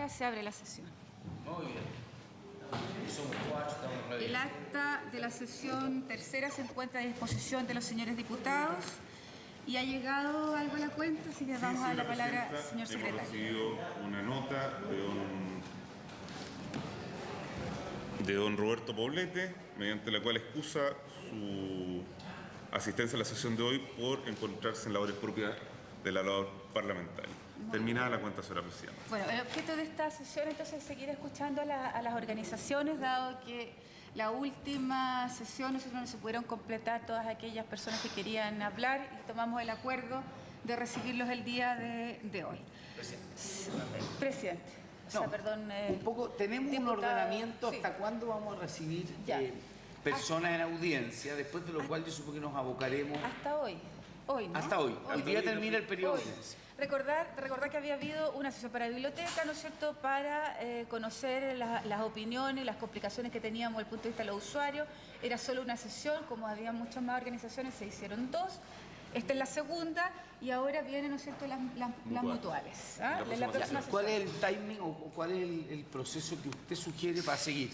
hora se abre la sesión. Muy bien. Somos 4, estamos ready. El acta de la sesión tercera se encuentra a disposición de los señores diputados y ha llegado algo a la cuenta, así que vamos a dar la palabra al señor secretario. Hemos recibido una nota de don Roberto Poblete, mediante la cual excusa su asistencia a la sesión de hoy por encontrarse en labores propias de la labor parlamentaria. Terminada la cuenta, señora presidenta. Bueno, el objeto de esta sesión entonces es seguir escuchando a las organizaciones, dado que la última sesión nosotros no se pudieron completar todas aquellas personas que querían hablar y tomamos el acuerdo de recibirlos el día de hoy. Presidente. O sea, No, perdón, un poco, tenemos un ordenamiento hasta cuándo vamos a recibir personas en audiencia, después de lo cual yo supongo que nos abocaremos. Hasta hoy. Hoy, ¿no? Hasta hoy. Hoy día termina el periodo. Recordar que había habido una sesión para biblioteca, ¿no es cierto?, para conocer las opiniones, las complicaciones que teníamos desde el punto de vista de los usuarios. Era solo una sesión, como había muchas más organizaciones, se hicieron 2. Esta es la segunda y ahora vienen, ¿no es cierto?, las mutuales. ¿Ah? La próxima ¿Cuál es el timing o cuál es el proceso que usted sugiere para seguir?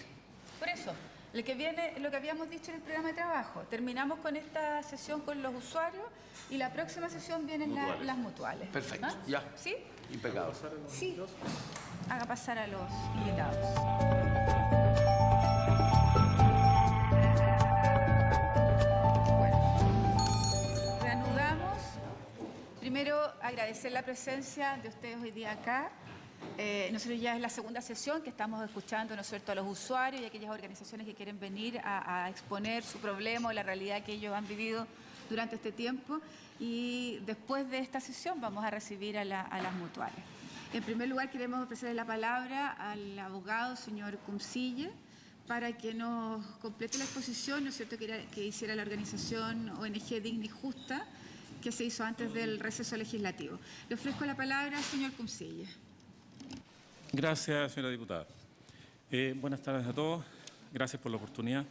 Por eso, lo que viene, lo que habíamos dicho en el programa de trabajo, terminamos con esta sesión con los usuarios y la próxima sesión vienen las mutuales. Perfecto, ¿Ah? ya. ¿Sí? Impecable. Sí. Haga pasar a los invitados. Primero, agradecer la presencia de ustedes hoy día acá. Nosotros ya es la segunda sesión que estamos escuchando, ¿no es cierto?, a los usuarios y a aquellas organizaciones que quieren venir a exponer su problema o la realidad que ellos han vivido durante este tiempo. Y después de esta sesión vamos a recibir a las mutuales. En primer lugar, queremos ofrecerle la palabra al abogado, señor Cumcille, para que nos complete la exposición, ¿no es cierto?, que hiciera la organización ONG Digna y Justa, que se hizo antes del receso legislativo. Le ofrezco la palabra al señor Cumcille. Gracias, señora diputada. Buenas tardes a todos. Gracias por la oportunidad.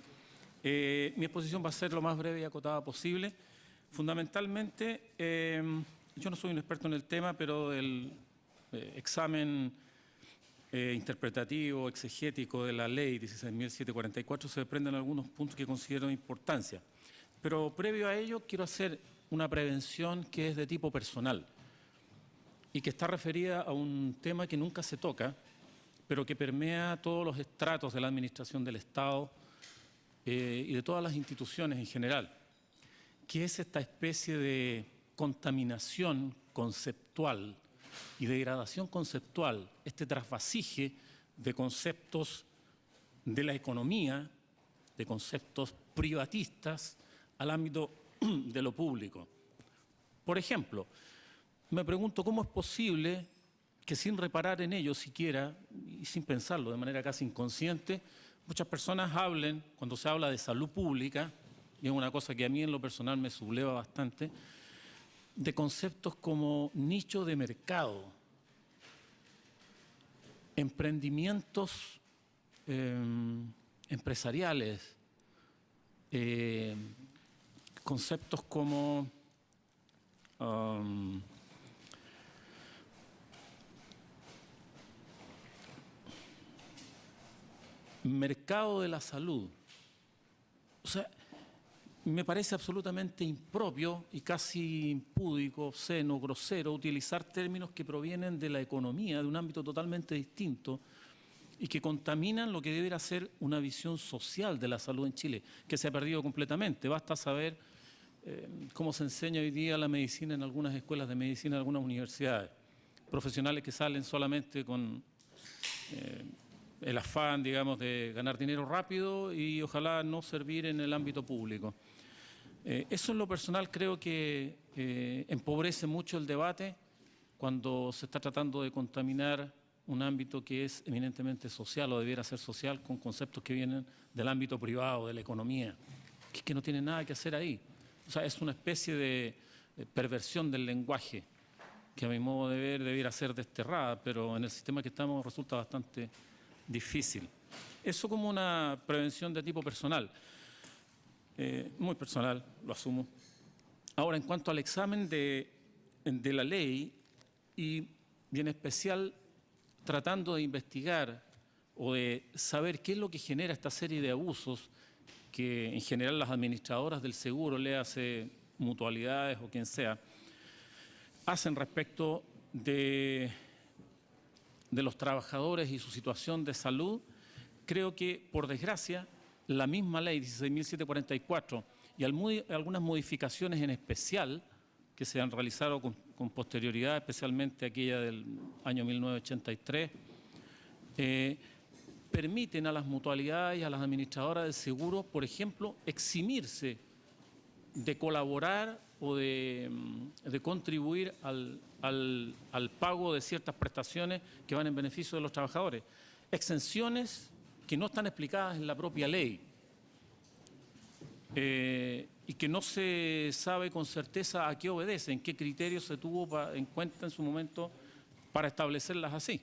Mi exposición va a ser lo más breve y acotada posible. Fundamentalmente, yo no soy un experto en el tema, pero del examen interpretativo, exegético de la ley 16.744 se desprenden algunos puntos que considero de importancia. Pero previo a ello quiero hacer una prevención que es de tipo personal y que está referida a un tema que nunca se toca, pero que permea todos los estratos de la administración del Estado y de todas las instituciones en general, que es esta especie de contaminación conceptual y degradación conceptual, este trasvasije de conceptos de la economía, de conceptos privatistas al ámbito de lo público. Por ejemplo, me pregunto cómo es posible que sin reparar en ello siquiera, y sin pensarlo de manera casi inconsciente, muchas personas hablen, cuando se habla de salud pública, y es una cosa que a mí en lo personal me subleva bastante, de conceptos como nicho de mercado, emprendimientos empresariales, conceptos como mercado de la salud. O sea, me parece absolutamente impropio y casi impúdico, obsceno, grosero utilizar términos que provienen de la economía, de un ámbito totalmente distinto y que contaminan lo que debería ser una visión social de la salud en Chile, que se ha perdido completamente. Basta saber cómo se enseña hoy día la medicina en algunas escuelas de medicina, en algunas universidades. Profesionales que salen solamente con el afán, digamos, de ganar dinero rápido y ojalá no servir en el ámbito público. Eso en lo personal creo que empobrece mucho el debate cuando se está tratando de contaminar un ámbito que es eminentemente social o debiera ser social con conceptos que vienen del ámbito privado, de la economía, que no tiene nada que hacer ahí. O sea, es una especie de perversión del lenguaje que a mi modo de ver debiera ser desterrada, pero en el sistema que estamos resulta bastante difícil. Eso como una prevención de tipo personal, muy personal, lo asumo. Ahora, en cuanto al examen de la ley y en especial tratando de investigar o de saber qué es lo que genera esta serie de abusos que en general las administradoras del seguro, léase mutualidades o quien sea, hacen respecto de los trabajadores y su situación de salud, creo que, por desgracia, la misma ley 16.744 y algunas modificaciones en especial que se han realizado con posterioridad, especialmente aquella del año 1983, permiten a las mutualidades y a las administradoras del seguro, por ejemplo, eximirse de colaborar o de contribuir al pago de ciertas prestaciones que van en beneficio de los trabajadores. Exenciones que no están explicadas en la propia ley y que no se sabe con certeza a qué obedecen, qué criterios se tuvo en cuenta en su momento para establecerlas así.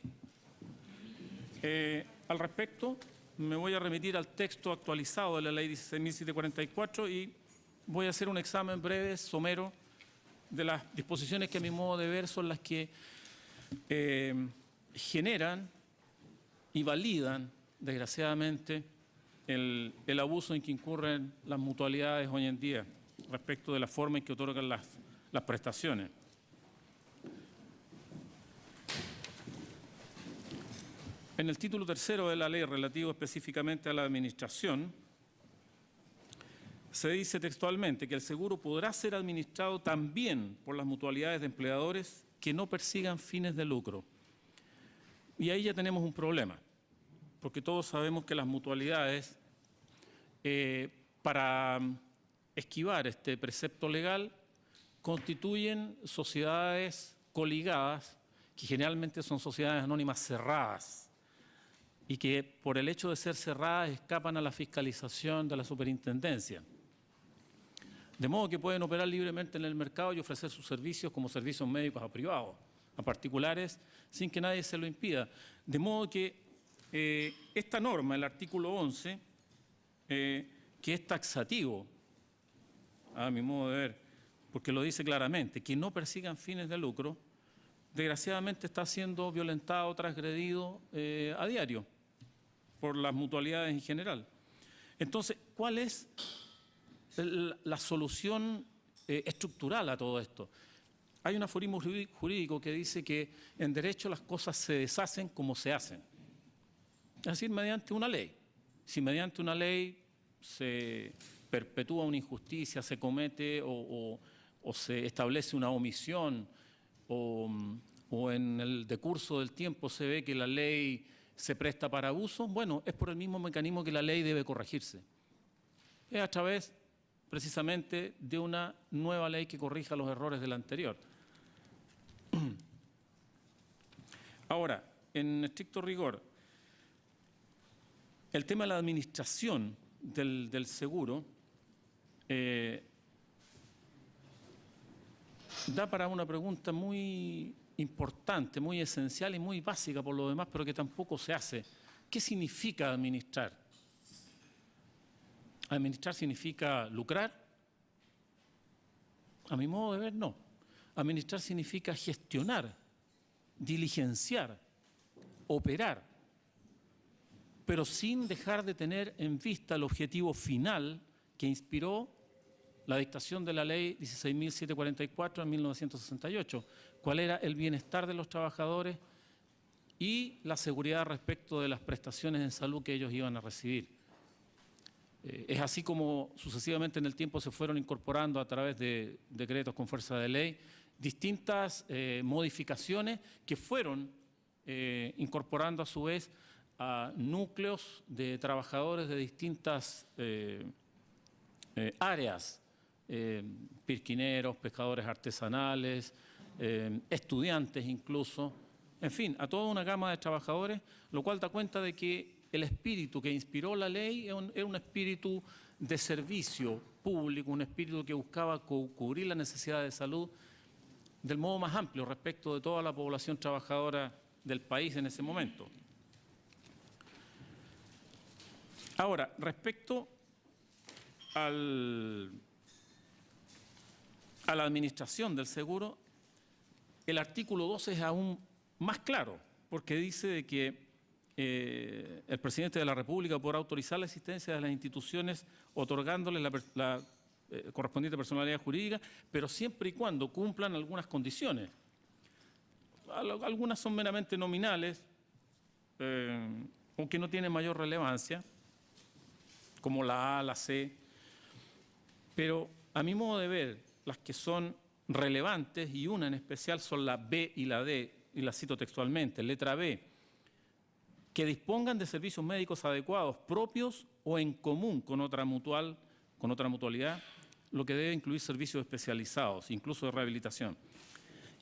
Al respecto, me voy a remitir al texto actualizado de la ley 16.744 y voy a hacer un examen breve, somero, de las disposiciones que a mi modo de ver son las que generan y validan, desgraciadamente, el abuso en que incurren las mutualidades hoy en día respecto de la forma en que otorgan las prestaciones. En el título tercero de la ley, relativo específicamente a la administración, se dice textualmente que el seguro podrá ser administrado también por las mutualidades de empleadores que no persigan fines de lucro. Y ahí ya tenemos un problema, porque todos sabemos que las mutualidades, para esquivar este precepto legal, constituyen sociedades coligadas, que generalmente son sociedades anónimas cerradas, y que por el hecho de ser cerradas escapan a la fiscalización de la superintendencia. De modo que pueden operar libremente en el mercado y ofrecer sus servicios como servicios médicos a privados, a particulares, sin que nadie se lo impida. De modo que esta norma, el artículo 11, que es taxativo, a mi modo de ver, porque lo dice claramente, que no persigan fines de lucro, desgraciadamente está siendo violentado, transgredido a diario por las mutualidades en general. Entonces, ¿cuál es la solución estructural a todo esto? Hay un aforismo jurídico que dice que en derecho las cosas se deshacen como se hacen, es decir, mediante una ley. Si mediante una ley se perpetúa una injusticia, se comete o se establece una omisión o en el decurso del tiempo se ve que la ley se presta para abuso, bueno, es por el mismo mecanismo que la ley debe corregirse. Es a través, precisamente, de una nueva ley que corrija los errores de la anterior. Ahora, en estricto rigor, el tema de la administración del seguro da para una pregunta muy importante, muy esencial y muy básica por lo demás, pero que tampoco se hace. ¿Qué significa administrar? ¿Administrar significa lucrar? A mi modo de ver, no. Administrar significa gestionar, diligenciar, operar, pero sin dejar de tener en vista el objetivo final que inspiró la dictación de la ley 16.744 en 1968, cuál era el bienestar de los trabajadores y la seguridad respecto de las prestaciones en salud que ellos iban a recibir. Es así como sucesivamente en el tiempo se fueron incorporando a través de decretos con fuerza de ley distintas modificaciones que fueron incorporando a su vez a núcleos de trabajadores de distintas áreas, pirquineros, pescadores artesanales, estudiantes incluso, en fin, a toda una gama de trabajadores, lo cual da cuenta de que el espíritu que inspiró la ley era un espíritu de servicio público, un espíritu que buscaba cubrir la necesidad de salud del modo más amplio respecto de toda la población trabajadora del país en ese momento. Ahora, respecto a la administración del seguro, el artículo 12 es aún más claro porque dice de que el presidente de la República podrá autorizar la existencia de las instituciones otorgándoles la correspondiente personalidad jurídica, pero siempre y cuando cumplan algunas condiciones. Algunas son meramente nominales, aunque no tienen mayor relevancia, como la A, la C, pero a mi modo de ver, las que son relevantes, y una en especial, son la B y la D, y la cito textualmente. Letra B, que dispongan de servicios médicos adecuados, propios o en común con otra mutualidad, lo que debe incluir servicios especializados, incluso de rehabilitación.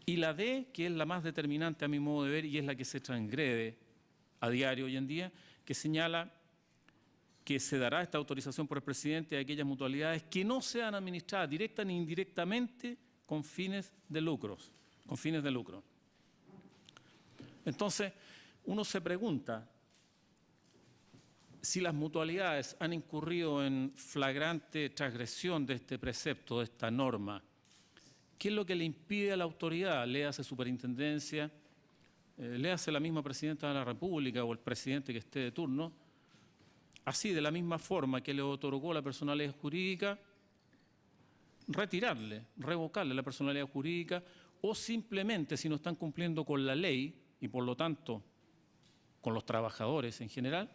Y la D, que es la más determinante a mi modo de ver y es la que se transgrede a diario hoy en día, que señala que se dará esta autorización por el presidente a aquellas mutualidades que no sean administradas directa ni indirectamente con fines de lucro. Entonces, uno se pregunta si las mutualidades han incurrido en flagrante transgresión de este precepto, de esta norma. ¿Qué es lo que le impide a la autoridad? Léase superintendencia, léase la misma presidenta de la República o el presidente que esté de turno, así, de la misma forma que le otorgó la personalidad jurídica, retirarle, revocarle la personalidad jurídica, o simplemente, si no están cumpliendo con la ley y por lo tanto con los trabajadores en general,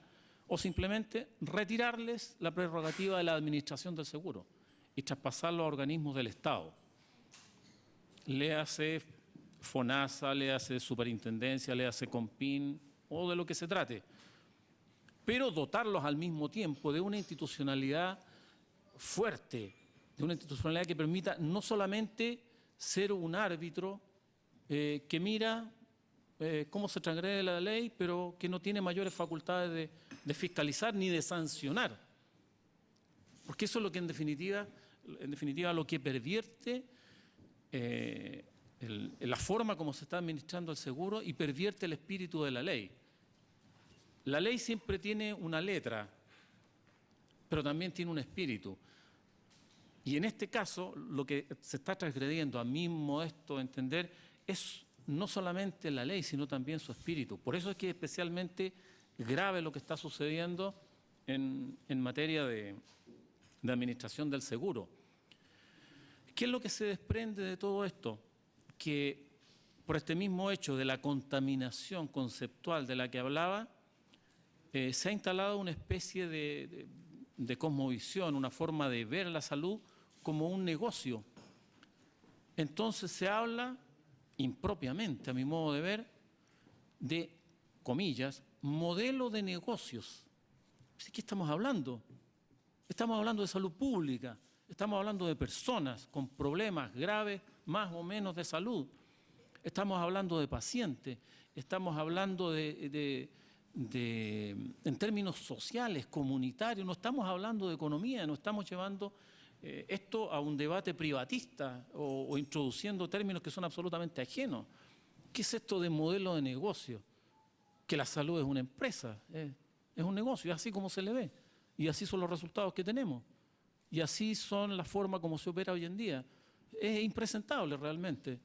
o simplemente retirarles la prerrogativa de la administración del seguro y traspasarlo a organismos del Estado. Léase FONASA, léase Superintendencia, léase COMPIN o de lo que se trate, pero dotarlos al mismo tiempo de una institucionalidad fuerte, de una institucionalidad que permita no solamente ser un árbitro que mira cómo se transgrede la ley, pero que no tiene mayores facultades de fiscalizar ni de sancionar. Porque eso es lo que en definitiva lo que pervierte la forma como se está administrando el seguro y pervierte el espíritu de la ley. La ley siempre tiene una letra, pero también tiene un espíritu. Y en este caso, lo que se está transgrediendo, a mi modesto entender, es no solamente la ley, sino también su espíritu. Por eso es que es especialmente grave lo que está sucediendo en materia de administración del seguro. ¿Qué es lo que se desprende de todo esto? Que por este mismo hecho de la contaminación conceptual de la que hablaba, se ha instalado una especie de cosmovisión, una forma de ver la salud como un negocio. Entonces se habla impropiamente, a mi modo de ver, de, comillas, modelo de negocios. ¿De qué estamos hablando? Estamos hablando de salud pública, estamos hablando de personas con problemas graves, más o menos de salud. Estamos hablando de pacientes, estamos hablando en términos sociales, comunitarios, no estamos hablando de economía, no estamos llevando esto a un debate privatista o introduciendo términos que son absolutamente ajenos. ¿Qué es esto de modelo de negocio? Que la salud es una empresa, es un negocio, así como se le ve. Y así son los resultados que tenemos. Y así son la forma como se opera hoy en día. Es impresentable realmente.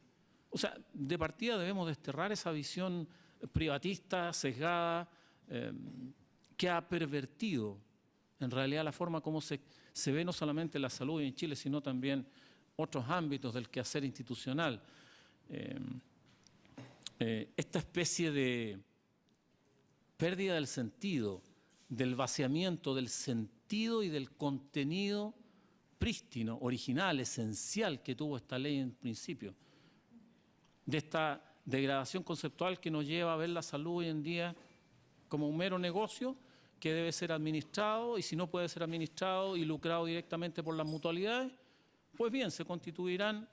O sea, de partida debemos desterrar esa visión privatista, sesgada, que ha pervertido en realidad la forma como se ve no solamente la salud en Chile, sino también otros ámbitos del quehacer institucional. Esta especie de pérdida del sentido, del vaciamiento del sentido y del contenido prístino, original, esencial que tuvo esta ley en principio, de esta degradación conceptual que nos lleva a ver la salud hoy en día como un mero negocio que debe ser administrado, y si no puede ser administrado y lucrado directamente por las mutualidades, pues bien, se constituirán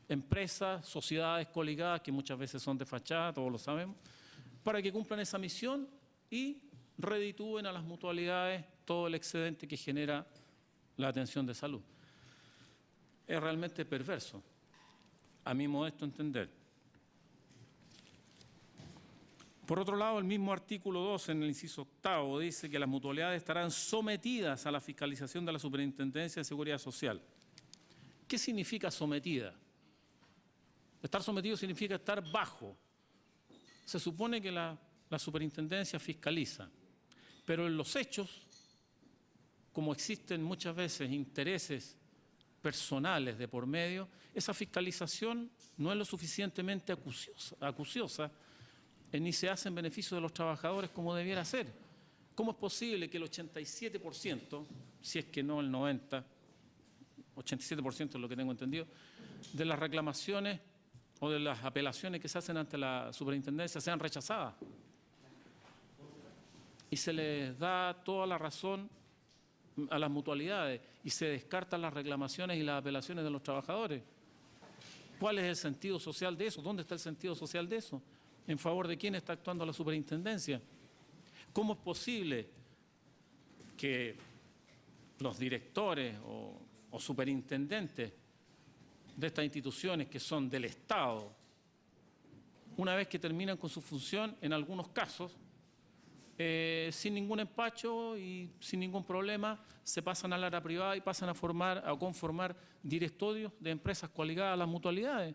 empresas, sociedades coligadas, que muchas veces son de fachada, todos lo sabemos, para que cumplan esa misión y reditúen a las mutualidades todo el excedente que genera la atención de salud. Es realmente perverso, a mi modesto entender. Por otro lado, el mismo artículo 2, en el inciso 8, dice que las mutualidades estarán sometidas a la fiscalización de la Superintendencia de Seguridad Social. ¿Qué significa sometida? Estar sometido significa estar bajo Se supone que la superintendencia fiscaliza, pero en los hechos, como existen muchas veces intereses personales de por medio, esa fiscalización no es lo suficientemente acuciosa ni se hace en beneficio de los trabajadores como debiera ser. ¿Cómo es posible que el 87%, si es que no el 90%, 87% es lo que tengo entendido, de las reclamaciones o de las apelaciones que se hacen ante la superintendencia sean rechazadas? Y se les da toda la razón a las mutualidades y se descartan las reclamaciones y las apelaciones de los trabajadores. ¿Cuál es el sentido social de eso? ¿Dónde está el sentido social de eso? ¿En favor de quién está actuando la superintendencia? ¿Cómo es posible que los directores o superintendentes de estas instituciones que son del Estado, una vez que terminan con su función, en algunos casos, sin ningún empacho y sin ningún problema, se pasan al área privada y pasan a conformar directorios de empresas coaligadas a las mutualidades?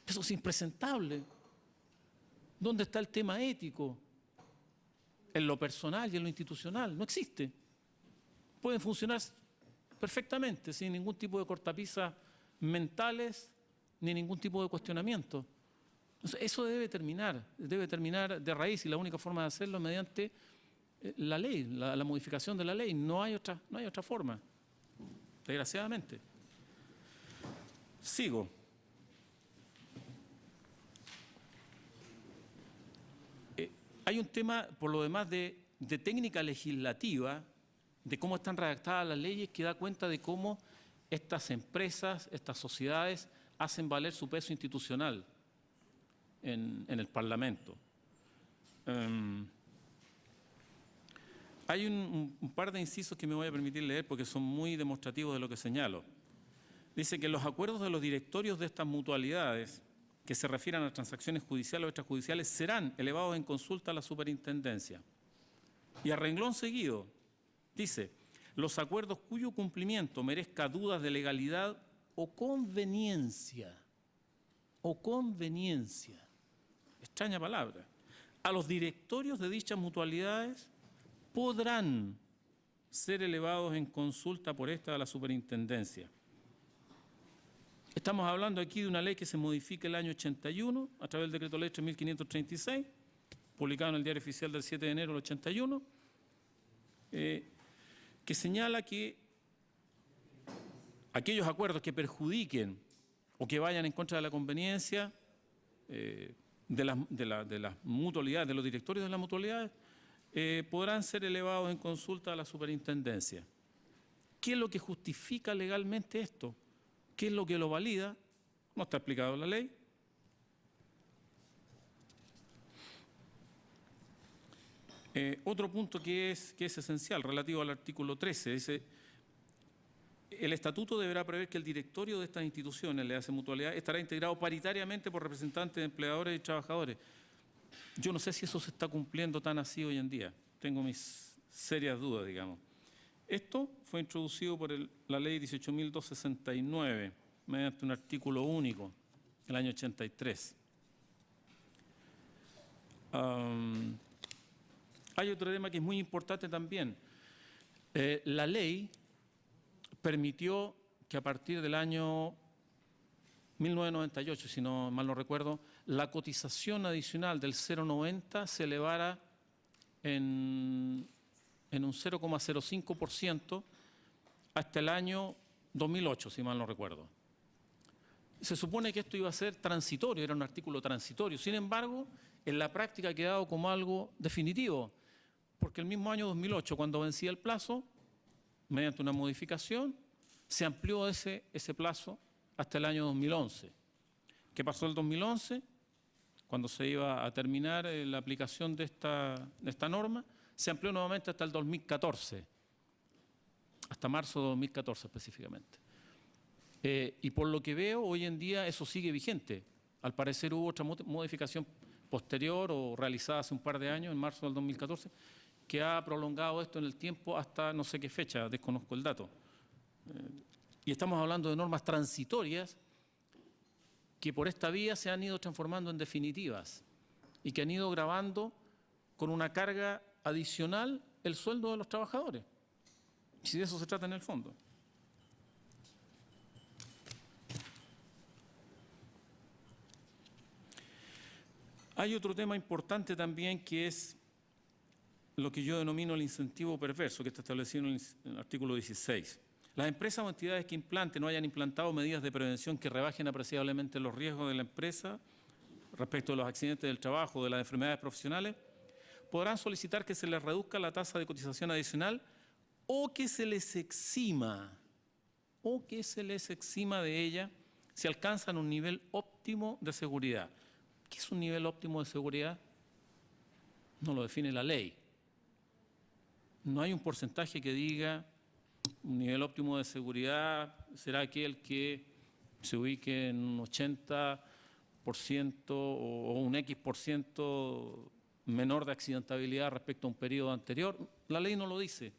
Eso es impresentable. ¿Dónde está el tema ético? En lo personal y en lo institucional. No existe. Pueden funcionar perfectamente, sin ningún tipo de cortapisas mentales ni ningún tipo de cuestionamiento. Eso debe terminar de raíz, y la única forma de hacerlo es mediante la ley, la modificación de la ley. No hay otra forma, desgraciadamente. Sigo. Hay un tema, por lo demás, de técnica legislativa, de cómo están redactadas las leyes, que da cuenta de cómo estas empresas, estas sociedades, hacen valer su peso institucional en el Parlamento. Hay un par de incisos que me voy a permitir leer porque son muy demostrativos de lo que señalo. Dice que los acuerdos de los directorios de estas mutualidades que se refieran a transacciones judiciales o extrajudiciales serán elevados en consulta a la superintendencia. Y a renglón seguido dice: los acuerdos cuyo cumplimiento merezca dudas de legalidad o conveniencia, extraña palabra, a los directorios de dichas mutualidades podrán ser elevados en consulta por esta a la superintendencia. Estamos hablando aquí de una ley que se modifica el año 81 a través del decreto ley 3.536, publicado en el Diario Oficial del 7 de enero del 81, que señala que aquellos acuerdos que perjudiquen o que vayan en contra de la conveniencia de las mutualidades, de los directorios de las mutualidades, podrán ser elevados en consulta a la superintendencia. ¿Qué es lo que justifica legalmente esto? ¿Qué es lo que lo valida? No está explicado en la ley. Otro punto que es esencial, relativo al artículo 13, dice: el estatuto deberá prever que el directorio de estas instituciones, le hace mutualidad, estará integrado paritariamente por representantes de empleadores y trabajadores. Yo no sé si eso se está cumpliendo tan así hoy en día. Tengo mis serias dudas, digamos. Esto fue introducido por la ley 18.269, mediante un artículo único, en el año 83. Hay otro tema que es muy importante también. La ley permitió que a partir del año 1998, si no mal no recuerdo, la cotización adicional del 0,90 se elevara en un 0,05% hasta el año 2008, si mal no recuerdo. Se supone que esto iba a ser transitorio, era un artículo transitorio. Sin embargo, en la práctica ha quedado como algo definitivo, porque el mismo año 2008, cuando vencía el plazo, mediante una modificación, se amplió ese plazo hasta el año 2011. ¿Qué pasó el 2011? Cuando se iba a terminar la aplicación de esta norma, se amplió nuevamente hasta el 2014, hasta marzo de 2014 específicamente. Y por lo que veo, hoy en día eso sigue vigente. Al parecer hubo otra modificación posterior o realizada hace un par de años, en marzo del 2014, que ha prolongado esto en el tiempo hasta no sé qué fecha, desconozco el dato. Y estamos hablando de normas transitorias que por esta vía se han ido transformando en definitivas. y que han ido gravando con una carga adicional el sueldo de los trabajadores. Si de eso se trata en el fondo. Hay otro tema importante también que es lo que yo denomino el incentivo perverso, que está establecido en el artículo 16. Las empresas o entidades que implanten o hayan implantado medidas de prevención que rebajen apreciablemente los riesgos de la empresa respecto de los accidentes del trabajo o de las enfermedades profesionales, podrán solicitar que se les reduzca la tasa de cotización adicional o que se les exima de ella si alcanzan un nivel óptimo de seguridad. ¿Qué es un nivel óptimo de seguridad? No lo define la ley. No hay un porcentaje que diga un nivel óptimo de seguridad será aquel que se ubique en un 80% o un X% menor de accidentabilidad respecto a un periodo anterior. La ley no lo dice,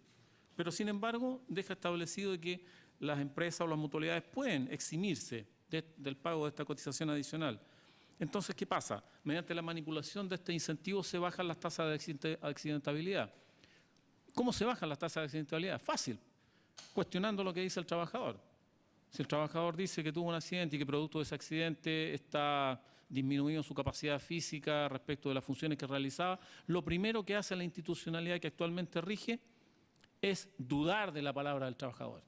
pero sin embargo deja establecido que las empresas o las mutualidades pueden eximirse del pago de esta cotización adicional. Entonces, ¿qué pasa? Mediante la manipulación de este incentivo se bajan las tasas de accidentabilidad. ¿Cómo se bajan las tasas de accidentabilidad? Fácil, cuestionando lo que dice el trabajador. Si el trabajador dice que tuvo un accidente y que producto de ese accidente está disminuido su capacidad física respecto de las funciones que realizaba, lo primero que hace la institucionalidad que actualmente rige es dudar de la palabra del trabajador.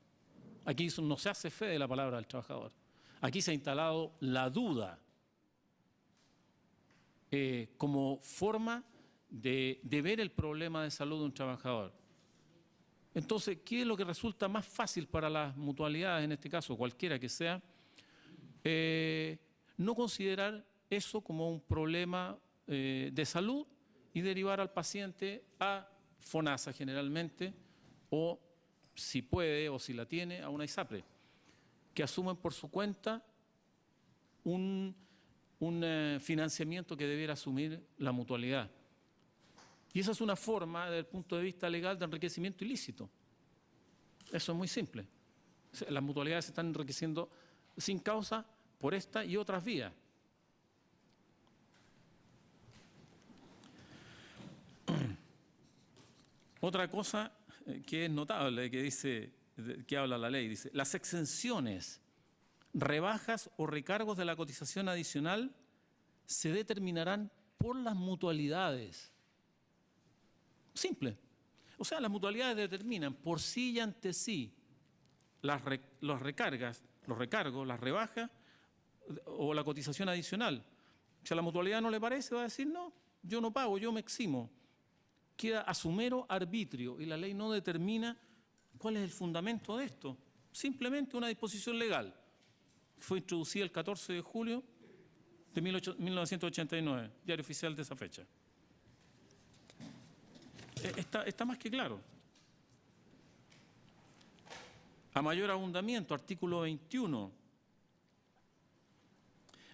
Aquí no se hace fe de la palabra del trabajador. Aquí se ha instalado la duda como forma de ver el problema de salud de un trabajador. Entonces, ¿qué es lo que resulta más fácil para las mutualidades, en este caso, cualquiera que sea? No considerar eso como un problema de salud y derivar al paciente a FONASA generalmente, o si puede o si la tiene, a una ISAPRE, que asumen por su cuenta un financiamiento que debiera asumir la mutualidad. Y esa es una forma, desde el punto de vista legal, de enriquecimiento ilícito. Eso es muy simple. Las mutualidades se están enriqueciendo sin causa por esta y otras vías. Otra cosa que es notable, que habla la ley, dice, las exenciones, rebajas o recargos de la cotización adicional se determinarán por las mutualidades. Simple. O sea, las mutualidades determinan por sí y ante sí los recargos, las rebajas o la cotización adicional. Si a la mutualidad no le parece, va a decir, no, yo no pago, yo me eximo. Queda a su mero arbitrio y la ley no determina cuál es el fundamento de esto. Simplemente una disposición legal. Fue introducida el 14 de julio de 1989, diario oficial de esa fecha. Está más que claro. A mayor abundamiento, artículo 21.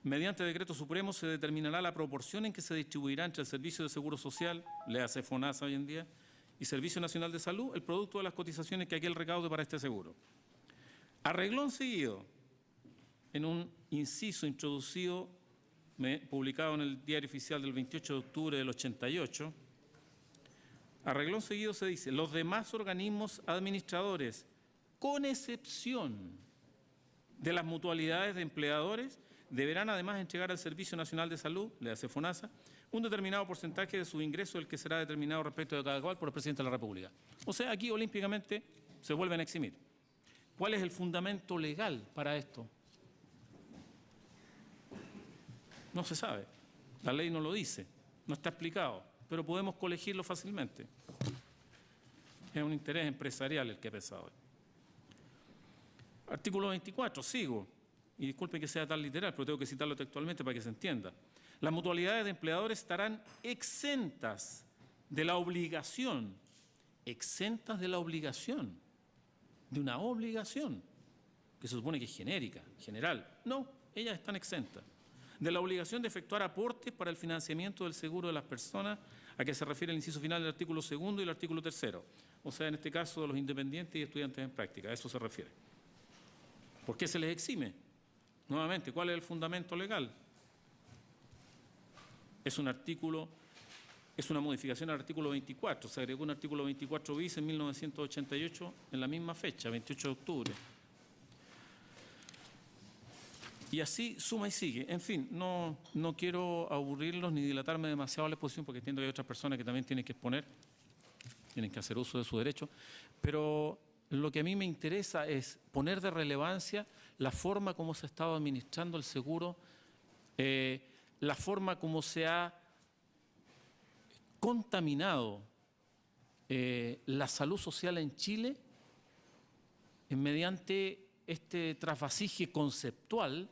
Mediante decreto supremo se determinará la proporción en que se distribuirá entre el Servicio de Seguro Social, le hace FONASA hoy en día, y Servicio Nacional de Salud, el producto de las cotizaciones que aquel recaude para este seguro. A reglón seguido, en un inciso introducido, publicado en el Diario Oficial del 28 de octubre del 88, a reglón seguido se dice, los demás organismos administradores, con excepción de las mutualidades de empleadores, deberán además entregar al Servicio Nacional de Salud, le hace FONASA, un determinado porcentaje de su ingreso, el que será determinado respecto de cada cual por el Presidente de la República. O sea, aquí olímpicamente se vuelven a eximir. ¿Cuál es el fundamento legal para esto? No se sabe. La ley no lo dice, no está explicado, pero podemos colegirlo fácilmente. Es un interés empresarial el que ha pesado hoy. Artículo 24, sigo. Y disculpen que sea tan literal, pero tengo que citarlo textualmente para que se entienda. Las mutualidades de empleadores estarán exentas de la obligación, de una obligación, que se supone que es genérica, general. No, ellas están exentas. De la obligación de efectuar aportes para el financiamiento del seguro de las personas, a que se refiere el inciso final del artículo 2 y el artículo 3. O sea, en este caso, de los independientes y estudiantes en práctica. A eso se refiere. ¿Por qué se les exime? Nuevamente, ¿cuál es el fundamento legal? es un artículo, es una modificación al artículo 24. Se agregó un artículo 24 bis en 1988 en la misma fecha, 28 de octubre. Y así suma y sigue. En fin, no quiero aburrirlos ni dilatarme demasiado la exposición porque entiendo que hay otras personas que también tienen que exponer, tienen que hacer uso de su derecho, pero lo que a mí me interesa es poner de relevancia la forma como se ha estado administrando el seguro, la forma como se ha contaminado la salud social en Chile mediante este trasvasije conceptual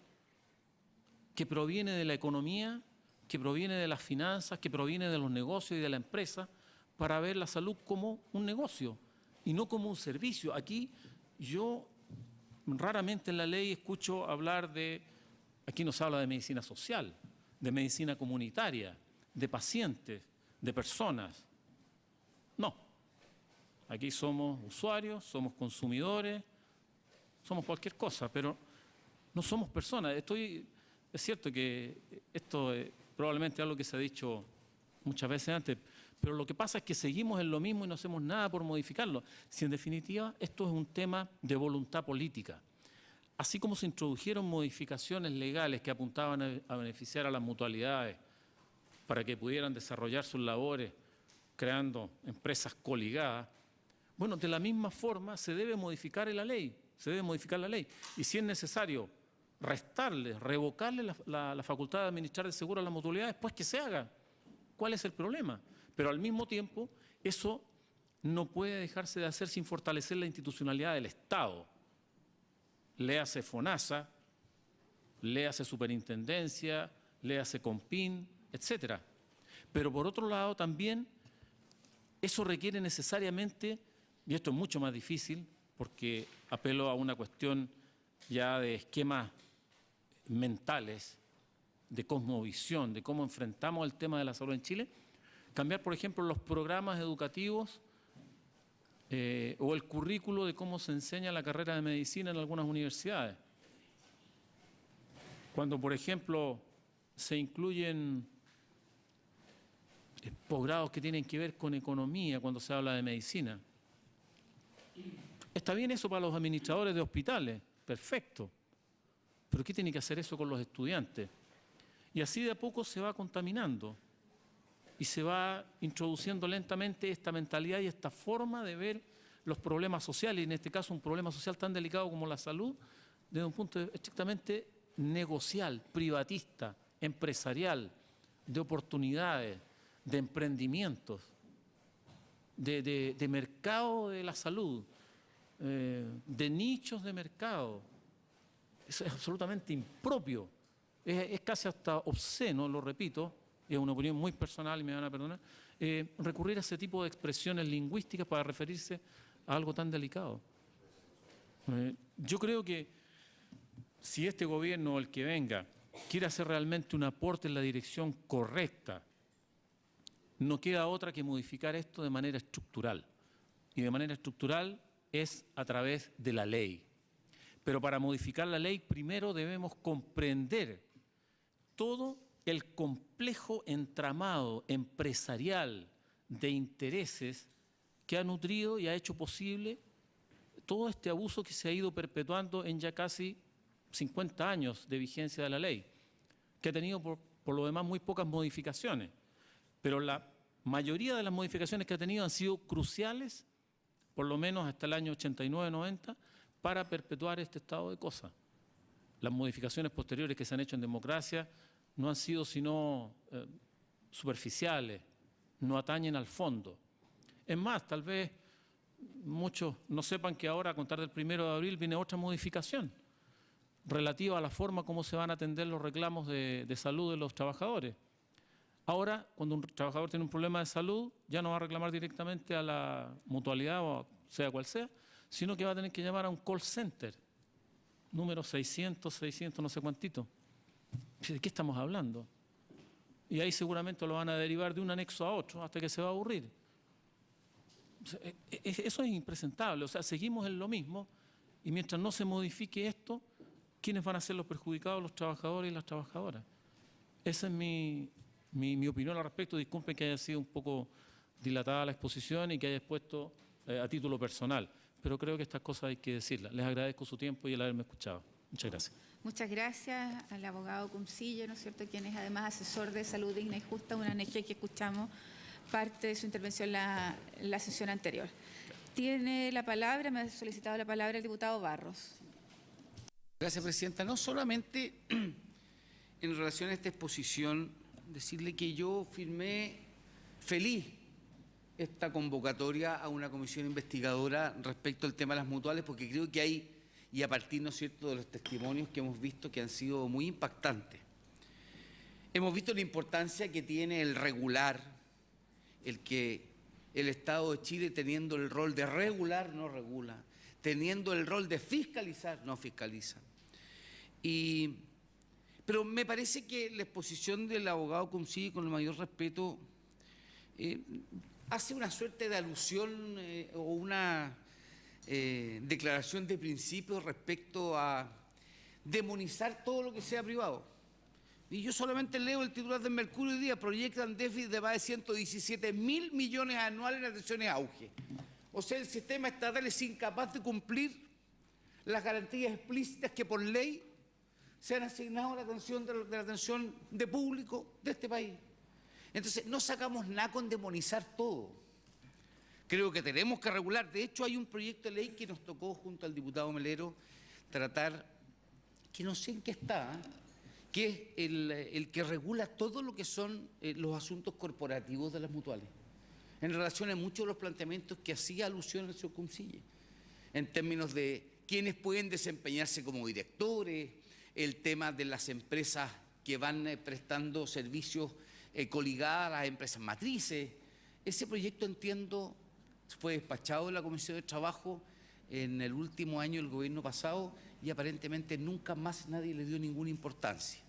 que proviene de la economía, que proviene de las finanzas, que proviene de los negocios y de la empresa, para ver la salud como un negocio y no como un servicio. Aquí yo raramente en la ley escucho hablar de, aquí no se habla de medicina social, de medicina comunitaria, de pacientes, de personas. No, aquí somos usuarios, somos consumidores, somos cualquier cosa, pero no somos personas. Es cierto que esto es probablemente algo que se ha dicho muchas veces antes, pero lo que pasa es que seguimos en lo mismo y no hacemos nada por modificarlo. Si en definitiva esto es un tema de voluntad política. Así como se introdujeron modificaciones legales que apuntaban a beneficiar a las mutualidades para que pudieran desarrollar sus labores creando empresas coligadas, bueno, de la misma forma se debe modificar la ley, Y si es necesario restarle, revocarle la facultad de administrar el seguro a las mutualidades, pues que se haga. ¿Cuál es el problema? Pero al mismo tiempo, eso no puede dejarse de hacer sin fortalecer la institucionalidad del Estado. Léase FONASA, léase Superintendencia, léase COMPIN, etcétera. Pero por otro lado también, eso requiere necesariamente, y esto es mucho más difícil, porque apelo a una cuestión ya de esquemas mentales, de cosmovisión, de cómo enfrentamos el tema de la salud en Chile, cambiar, por ejemplo, los programas educativos o el currículo de cómo se enseña la carrera de medicina en algunas universidades. Cuando, por ejemplo, se incluyen posgrados que tienen que ver con economía cuando se habla de medicina. Está bien eso para los administradores de hospitales, perfecto. Pero ¿qué tiene que hacer eso con los estudiantes? Y así de a poco se va contaminando y se va introduciendo lentamente esta mentalidad y esta forma de ver los problemas sociales, y en este caso un problema social tan delicado como la salud, desde un punto estrictamente negocial, privatista, empresarial, de oportunidades, de emprendimientos, de mercado de la salud, de nichos de mercado. Eso es absolutamente impropio, es casi hasta obsceno, lo repito, es una opinión muy personal y me van a perdonar, recurrir a ese tipo de expresiones lingüísticas para referirse a algo tan delicado. Yo creo que si este gobierno o el que venga quiere hacer realmente un aporte en la dirección correcta, no queda otra que modificar esto de manera estructural. Y de manera estructural es a través de la ley. Pero para modificar la ley primero debemos comprender todo el complejo entramado empresarial de intereses que ha nutrido y ha hecho posible todo este abuso que se ha ido perpetuando en ya casi 50 años de vigencia de la ley, que ha tenido por lo demás muy pocas modificaciones, pero la mayoría de las modificaciones que ha tenido han sido cruciales, por lo menos hasta el año 89-90, para perpetuar este estado de cosas. Las modificaciones posteriores que se han hecho en democracia no han sido sino superficiales, no atañen al fondo. Es más, tal vez muchos no sepan que ahora, a contar del 1 de abril, viene otra modificación relativa a la forma como se van a atender los reclamos de salud de los trabajadores. Ahora, cuando un trabajador tiene un problema de salud, ya no va a reclamar directamente a la mutualidad, o sea cual sea, sino que va a tener que llamar a un call center, número 600, no sé cuántito. ¿De qué estamos hablando? Y ahí seguramente lo van a derivar de un anexo a otro hasta que se va a aburrir. Eso es impresentable, o sea, seguimos en lo mismo y mientras no se modifique esto, ¿quiénes van a ser los perjudicados? Los trabajadores y las trabajadoras. Esa es mi mi opinión al respecto. Disculpen que haya sido un poco dilatada la exposición y que haya expuesto a título personal, pero creo que estas cosas hay que decirlas. Les agradezco su tiempo y el haberme escuchado. Muchas gracias. Muchas gracias al abogado Cuncillo, ¿no es cierto?, quien es además asesor de Salud Digna y Justa, una ONG que escuchamos parte de su intervención en la sesión anterior. Tiene la palabra, me ha solicitado la palabra el diputado Barros. Gracias, Presidenta. No solamente en relación a esta exposición, decirle que yo firmé feliz esta convocatoria a una comisión investigadora respecto al tema de las mutuales, porque creo que hay, y a partir, ¿no es cierto?, de los testimonios que hemos visto que han sido muy impactantes, hemos visto la importancia que tiene el regular, el que el Estado de Chile, teniendo el rol de regular, no regula, teniendo el rol de fiscalizar, no fiscaliza. Pero me parece que la exposición del abogado Cuncillo, con el mayor respeto, hace una suerte de alusión o una declaración de principios respecto a demonizar todo lo que sea privado. Y yo solamente leo el titular del Mercurio hoy día: proyectan déficit de más de 117.000 millones anuales en atenciones auge. O sea, el sistema estatal es incapaz de cumplir las garantías explícitas que por ley se han asignado a la atención de la atención de público de este país. Entonces, no sacamos nada con demonizar todo. Creo que tenemos que regular. De hecho, hay un proyecto de ley que nos tocó junto al diputado Melero tratar, que no sé en qué está, que es el que regula todo lo que son los asuntos corporativos de las mutuales, en relación a muchos de los planteamientos que hacía alusión el señor Cuncillo, en términos de quiénes pueden desempeñarse como directores, el tema de las empresas que van prestando servicios coligadas a las empresas matrices. Ese proyecto, entiendo, fue despachado de la Comisión de Trabajo en el último año del gobierno pasado y aparentemente nunca más nadie le dio ninguna importancia.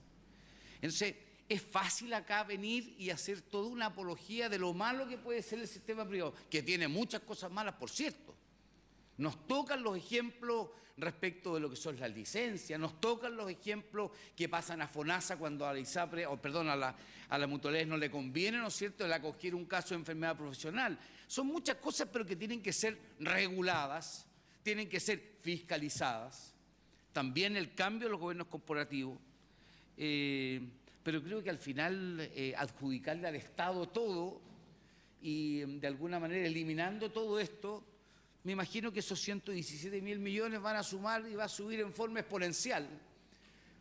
Entonces, es fácil acá venir y hacer toda una apología de lo malo que puede ser el sistema privado, que tiene muchas cosas malas, por cierto. Nos tocan los ejemplos respecto de lo que son las licencias, nos tocan los ejemplos que pasan a FONASA cuando a la ISAPRE, o perdón, a la mutualidad no le conviene, ¿no es cierto?, el acoger un caso de enfermedad profesional. Son muchas cosas, pero que tienen que ser reguladas, tienen que ser fiscalizadas. También el cambio de los gobiernos corporativos. Pero creo que al final adjudicarle al Estado todo y de alguna manera eliminando todo esto, me imagino que esos 117.000 millones van a sumar y va a subir en forma exponencial,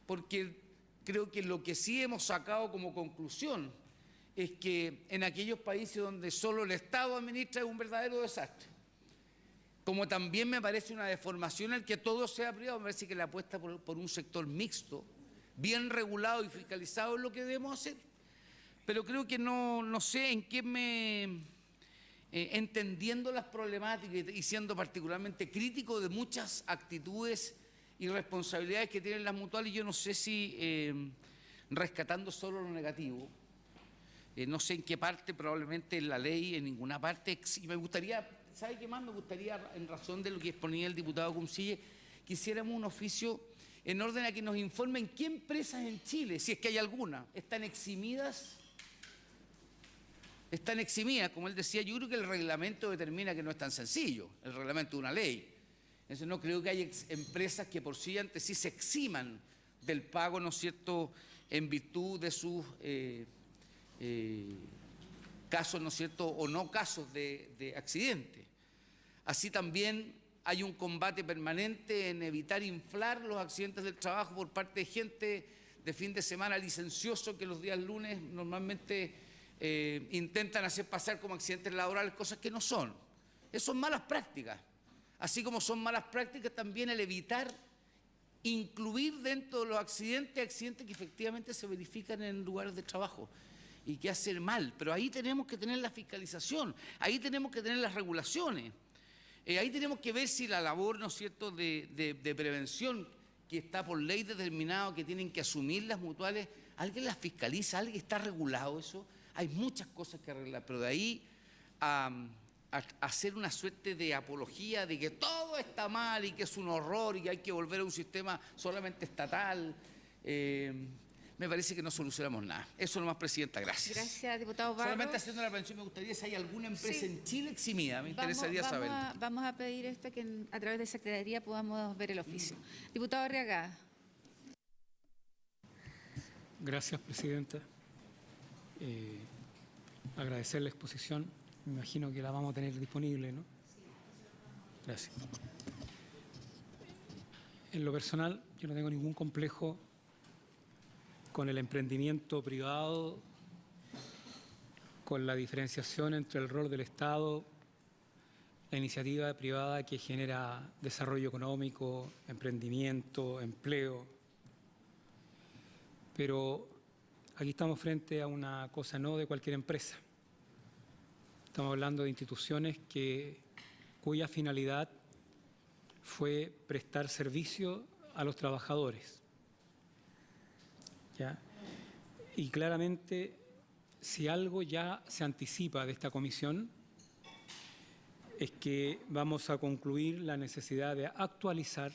porque creo que lo que sí hemos sacado como conclusión es que en aquellos países donde solo el Estado administra es un verdadero desastre. Como también me parece una deformación el que todo sea privado, me parece que la apuesta por un sector mixto, bien regulado y fiscalizado, es lo que debemos hacer. Pero creo que no sé en qué entendiendo las problemáticas y siendo particularmente crítico de muchas actitudes y responsabilidades que tienen las mutuales, yo no sé si rescatando solo lo negativo, no sé en qué parte, probablemente en la ley, en ninguna parte, y me gustaría, ¿sabe qué más? Me gustaría, en razón de lo que exponía el diputado Cuncillo, que hiciéramos un oficio en orden a que nos informen qué empresas en Chile, si es que hay alguna, están eximidas, como él decía. Yo creo que el reglamento determina que no es tan sencillo, el reglamento de una ley. Entonces no creo que haya empresas que por sí ante sí se eximan del pago, ¿no es cierto?, en virtud de sus casos, ¿no es cierto?, o no casos de accidente. Así también hay un combate permanente en evitar inflar los accidentes del trabajo por parte de gente de fin de semana licencioso que los días lunes normalmente intentan hacer pasar como accidentes laborales cosas que no son. Esas son malas prácticas. Así como son malas prácticas también el evitar incluir dentro de los accidentes que efectivamente se verifican en lugares de trabajo y que hacen mal. Pero ahí tenemos que tener la fiscalización, ahí tenemos que tener las regulaciones. Ahí tenemos que ver si la labor, ¿no es cierto?, de prevención que está por ley determinado, que tienen que asumir las mutuales, alguien las fiscaliza, alguien está regulado eso. Hay muchas cosas que arreglar, pero de ahí a hacer una suerte de apología de que todo está mal y que es un horror y que hay que volver a un sistema solamente estatal. me parece que no solucionamos nada. Eso nomás, Presidenta, gracias. Gracias, diputado Barros. Solamente haciendo una prevención, me gustaría si hay alguna empresa Sí. en Chile eximida, me interesaría saber. Vamos a pedir esto, que a través de Secretaría podamos ver el oficio. Diputado Arriagada. Gracias, Presidenta. Agradecer la exposición. Me imagino que la vamos a tener disponible, ¿no? Gracias. En lo personal, yo no tengo ningún complejo con el emprendimiento privado, con la diferenciación entre el rol del Estado, la iniciativa privada que genera desarrollo económico, emprendimiento, empleo. Pero aquí estamos frente a una cosa no de cualquier empresa. Estamos hablando de instituciones cuya finalidad fue prestar servicio a los trabajadores. ¿Ya? Y claramente, si algo ya se anticipa de esta comisión, es que vamos a concluir la necesidad de actualizar,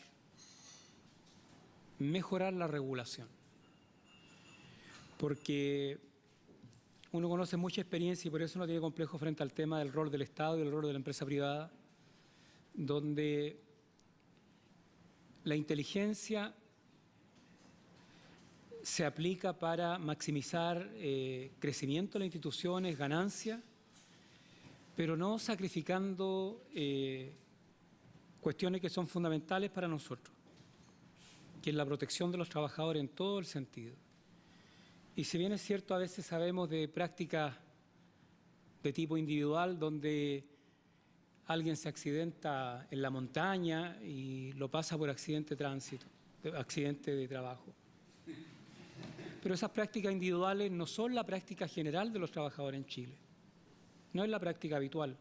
mejorar la regulación. Porque uno conoce mucha experiencia y por eso no tiene complejo frente al tema del rol del Estado y el rol de la empresa privada, donde la inteligencia se aplica para maximizar crecimiento de las instituciones, ganancia, pero no sacrificando cuestiones que son fundamentales para nosotros, que es la protección de los trabajadores en todo el sentido. Y si bien es cierto, a veces sabemos de prácticas de tipo individual donde alguien se accidenta en la montaña y lo pasa por accidente de tránsito, accidente de trabajo. Pero esas prácticas individuales no son la práctica general de los trabajadores en Chile. No es la práctica habitual.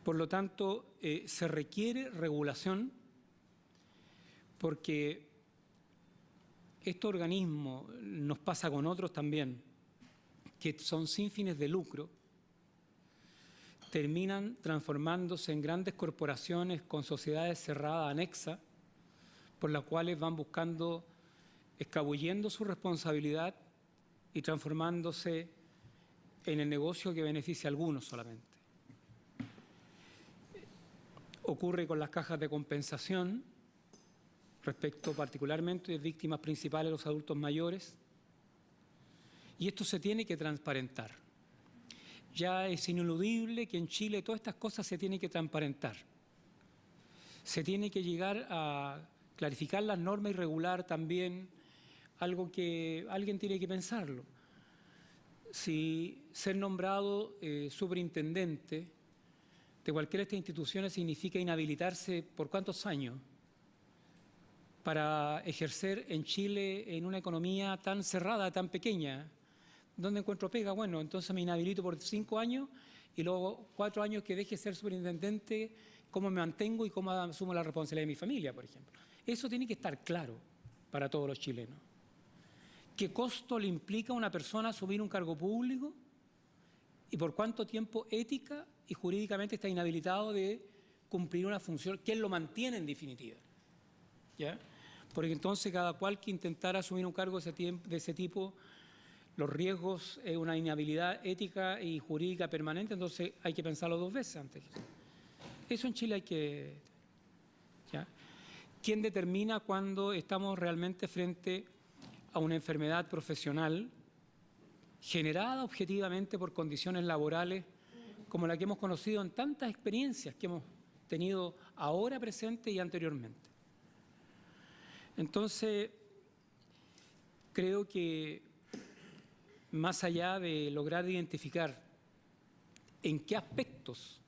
Por lo tanto, se requiere regulación porque estos organismos, nos pasa con otros también, que son sin fines de lucro, terminan transformándose en grandes corporaciones con sociedades cerradas anexas, por las cuales van buscando, escabullendo su responsabilidad y transformándose en el negocio que beneficia a algunos solamente. Ocurre con las cajas de compensación, respecto particularmente de víctimas principales, los adultos mayores, y esto se tiene que transparentar. Ya es ineludible que en Chile todas estas cosas se tienen que transparentar. Se tiene que llegar a clarificar las normas y regular también algo que alguien tiene que pensarlo. Si ser nombrado superintendente de cualquiera de estas instituciones significa inhabilitarse por ¿cuántos años? Para ejercer en Chile en una economía tan cerrada, tan pequeña. ¿Dónde encuentro pega? Bueno, entonces me inhabilito por 5 años y luego 4 años que deje de ser superintendente, ¿cómo me mantengo y cómo asumo la responsabilidad de mi familia, por ejemplo? Eso tiene que estar claro para todos los chilenos. ¿Qué costo le implica a una persona asumir un cargo público y por cuánto tiempo ética y jurídicamente está inhabilitado de cumplir una función? ¿Quién lo mantiene en definitiva? ¿Ya? Porque entonces cada cual que intentara asumir un cargo de ese tipo, los riesgos es una inhabilidad ética y jurídica permanente, entonces hay que pensarlo 2 veces antes. Eso en Chile hay que... ¿ya? ¿Quién determina cuando estamos realmente frente a una enfermedad profesional generada objetivamente por condiciones laborales como la que hemos conocido en tantas experiencias que hemos tenido ahora presente y anteriormente? Entonces, creo que más allá de lograr identificar en qué aspectos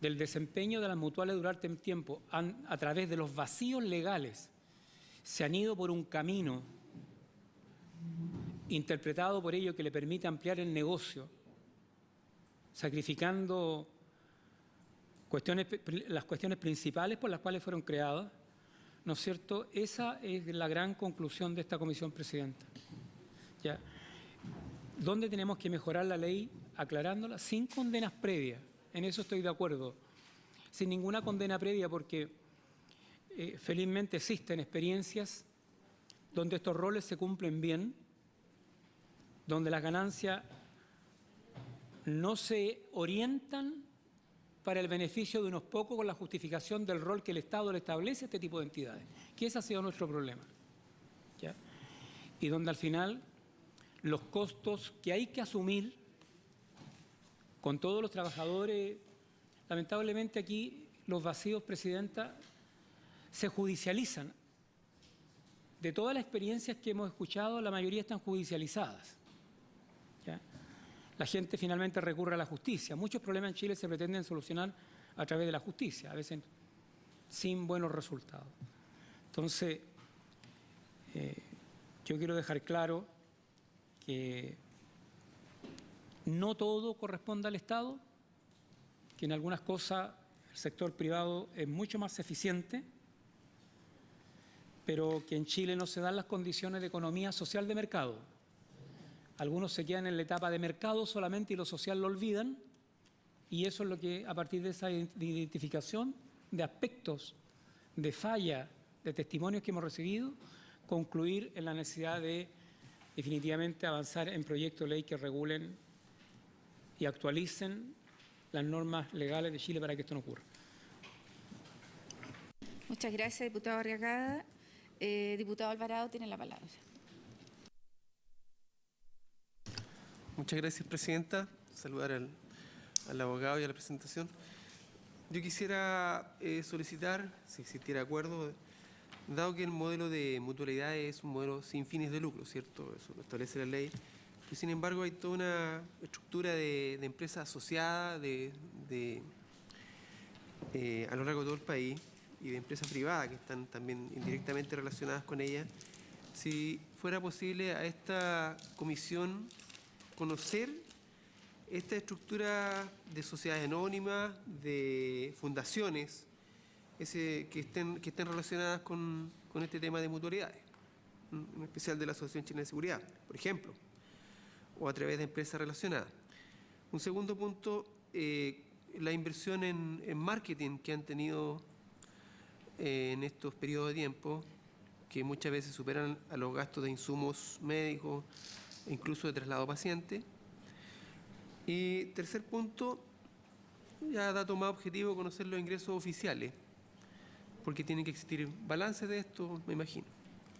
del desempeño de las mutuales durante el tiempo, a través de los vacíos legales, se han ido por un camino interpretado por ello que le permite ampliar el negocio, sacrificando las cuestiones principales por las cuales fueron creadas, ¿no es cierto? Esa es la gran conclusión de esta comisión, Presidenta. ¿Ya? ¿Dónde tenemos que mejorar la ley? Aclarándola sin condenas previas. En eso estoy de acuerdo. Sin ninguna condena previa porque felizmente existen experiencias donde estos roles se cumplen bien, donde las ganancias no se orientan para el beneficio de unos pocos con la justificación del rol que el Estado le establece a este tipo de entidades, que ese ha sido nuestro problema, ¿ya? Y donde al final los costos que hay que asumir con todos los trabajadores, lamentablemente aquí los vacíos, Presidenta, se judicializan. De todas las experiencias que hemos escuchado, la mayoría están judicializadas, ¿ya? La gente finalmente recurre a la justicia. Muchos problemas en Chile se pretenden solucionar a través de la justicia, a veces sin buenos resultados. Entonces, yo quiero dejar claro que no todo corresponde al Estado, que en algunas cosas el sector privado es mucho más eficiente, pero que en Chile no se dan las condiciones de economía social de mercado. Algunos se quedan en la etapa de mercado solamente y lo social lo olvidan, y eso es lo que, a partir de esa identificación de aspectos de falla, de testimonios que hemos recibido, concluir en la necesidad de definitivamente avanzar en proyectos de ley que regulen y actualicen las normas legales de Chile para que esto no ocurra. Muchas gracias, diputado Arriagada. Diputado Alvarado tiene la palabra. Muchas gracias, Presidenta. Saludar al abogado y a la presentación. Yo quisiera solicitar, si existiera acuerdo, dado que el modelo de mutualidad es un modelo sin fines de lucro, ¿cierto? Eso lo establece la ley. Y sin embargo, hay toda una estructura de empresas asociadas a lo largo de todo el país y de empresas privadas que están también indirectamente relacionadas con ella. Si fuera posible a esta comisión conocer esta estructura de sociedades anónimas, de fundaciones, que estén relacionadas con este tema de mutualidades, en especial de la Asociación Chilena de Seguridad, por ejemplo, o a través de empresas relacionadas. Un segundo punto, la inversión en marketing que han tenido en estos periodos de tiempo, que muchas veces superan a los gastos de insumos médicos e incluso de traslado a pacientes. Y tercer punto, ya dato más objetivo, conocer los ingresos oficiales, porque tienen que existir balances de esto, me imagino.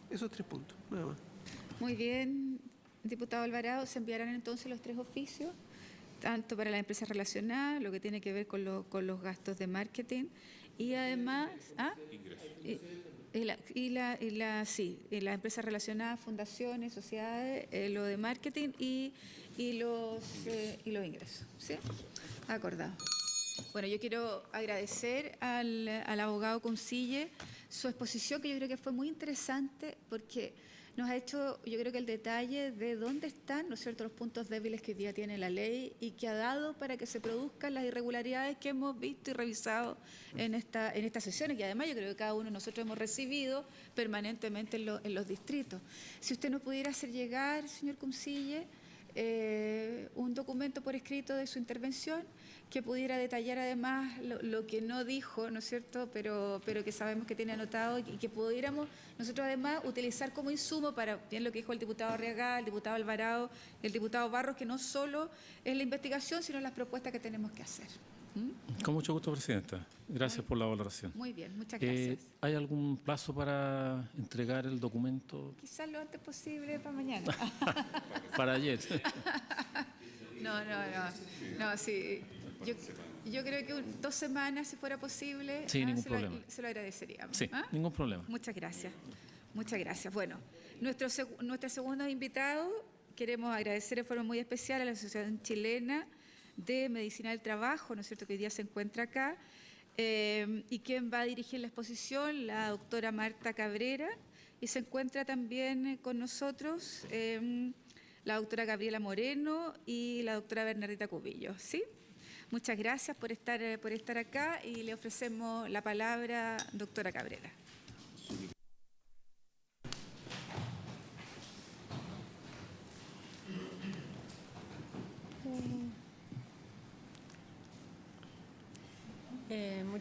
Esos 3 puntos, nada más. Muy bien, diputado Alvarado. Se enviarán entonces los 3 oficios, tanto para las empresas relacionadas, lo que tiene que ver con los gastos de marketing, y además... las empresas relacionadas, fundaciones, sociedades, lo de marketing y los ingresos. ¿Sí? Acordado. Bueno, yo quiero agradecer al abogado Consille su exposición, que yo creo que fue muy interesante, porque nos ha hecho, yo creo que el detalle de dónde están, ¿no es cierto?, los puntos débiles que hoy día tiene la ley y que ha dado para que se produzcan las irregularidades que hemos visto y revisado en estas sesiones, y además yo creo que cada uno de nosotros hemos recibido permanentemente en los distritos. Si usted nos pudiera hacer llegar, señor Consille, un documento por escrito de su intervención que pudiera detallar además lo que no dijo, ¿no es cierto?, pero que sabemos que tiene anotado, y que pudiéramos nosotros además utilizar como insumo para, bien lo que dijo el diputado Arriagada, el diputado Alvarado, el diputado Barros, que no solo es la investigación, sino las propuestas que tenemos que hacer. Con mucho gusto, Presidenta. Gracias por la valoración. Muy bien, muchas gracias. ¿Hay algún plazo para entregar el documento? Quizás lo antes posible para mañana. Para ayer. No, sí. Yo creo que 2 semanas, si fuera posible, sí, ningún problema. Se lo agradeceríamos. Sí, ningún problema. Muchas gracias. Muchas gracias. Bueno, nuestro segundo invitado, queremos agradecer de forma muy especial a la Asociación Chilena de Medicina del Trabajo, ¿no es cierto?, que hoy día se encuentra acá, y quien va a dirigir la exposición, la doctora Marta Cabrera, y se encuentra también con nosotros la doctora Gabriela Moreno y la doctora Bernardita Cubillo, ¿sí? Muchas gracias por estar acá, y le ofrecemos la palabra, doctora Cabrera.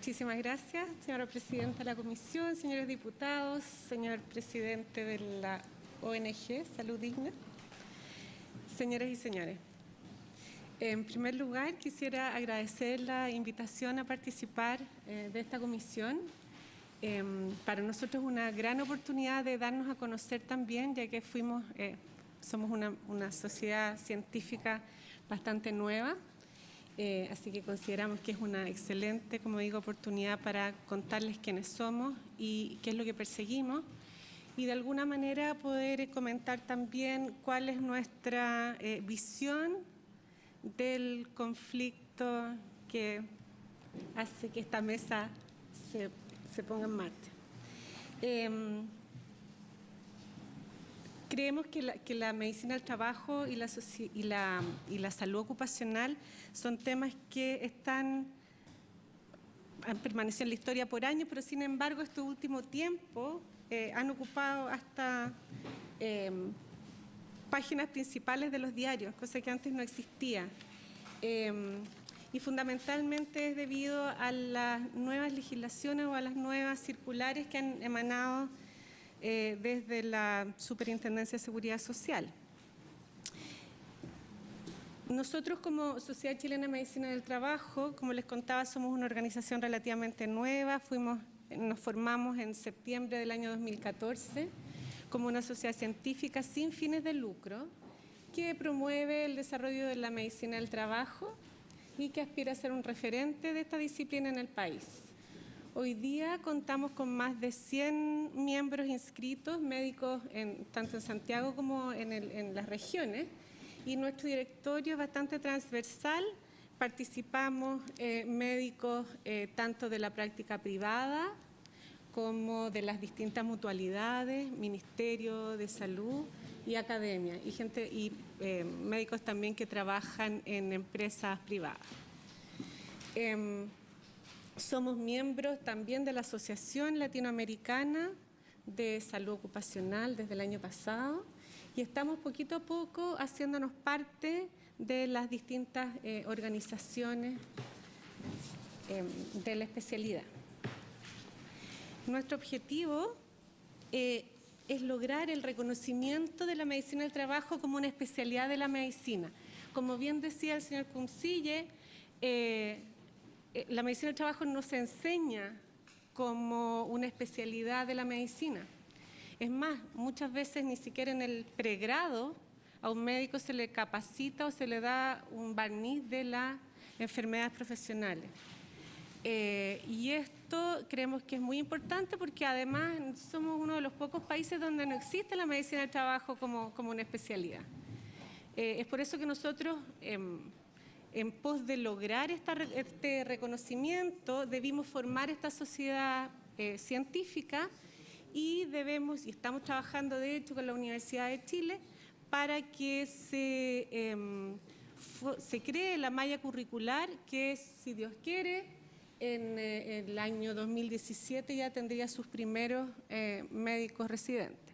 Muchísimas gracias, señora presidenta de la comisión, señores diputados, señor presidente de la ONG Salud Digna, señoras y señores. En primer lugar, quisiera agradecer la invitación a participar de esta comisión. Para nosotros es una gran oportunidad de darnos a conocer también, ya que somos una sociedad científica bastante nueva. Así que consideramos que es una excelente, como digo, oportunidad para contarles quiénes somos y qué es lo que perseguimos, y de alguna manera poder comentar también cuál es nuestra visión del conflicto que hace que esta mesa se ponga en marcha. Creemos que la medicina del trabajo y la salud ocupacional son temas que han permanecido en la historia por años, pero sin embargo, este último tiempo han ocupado hasta páginas principales de los diarios, cosa que antes no existía. Y fundamentalmente es debido a las nuevas legislaciones o a las nuevas circulares que han emanado desde la Superintendencia de Seguridad Social. Nosotros como Sociedad Chilena de Medicina del Trabajo, como les contaba, somos una organización relativamente nueva. Nos formamos en septiembre del año 2014 como una sociedad científica sin fines de lucro que promueve el desarrollo de la medicina del trabajo y que aspira a ser un referente de esta disciplina en el país. Hoy día contamos con más de 100 miembros inscritos, médicos tanto en Santiago como en las regiones, y nuestro directorio es bastante transversal. Participamos médicos tanto de la práctica privada como de las distintas mutualidades, Ministerio de Salud y academia, y médicos también que trabajan en empresas privadas. Somos miembros también de la Asociación Latinoamericana de Salud Ocupacional desde el año pasado y estamos poquito a poco haciéndonos parte de las distintas organizaciones de la especialidad. Nuestro objetivo es lograr el reconocimiento de la medicina del trabajo como una especialidad de la medicina. Como bien decía el señor Cuncille, la medicina del trabajo no se enseña como una especialidad de la medicina. Es más, muchas veces ni siquiera en el pregrado a un médico se le capacita o se le da un barniz de las enfermedades profesionales. Y esto creemos que es muy importante porque además somos uno de los pocos países donde no existe la medicina del trabajo como una especialidad. Es por eso que nosotros, en pos de lograr este reconocimiento, debimos formar esta sociedad científica y estamos trabajando de hecho con la Universidad de Chile para que se cree la malla curricular que, si Dios quiere, en el año 2017 ya tendría sus primeros médicos residentes.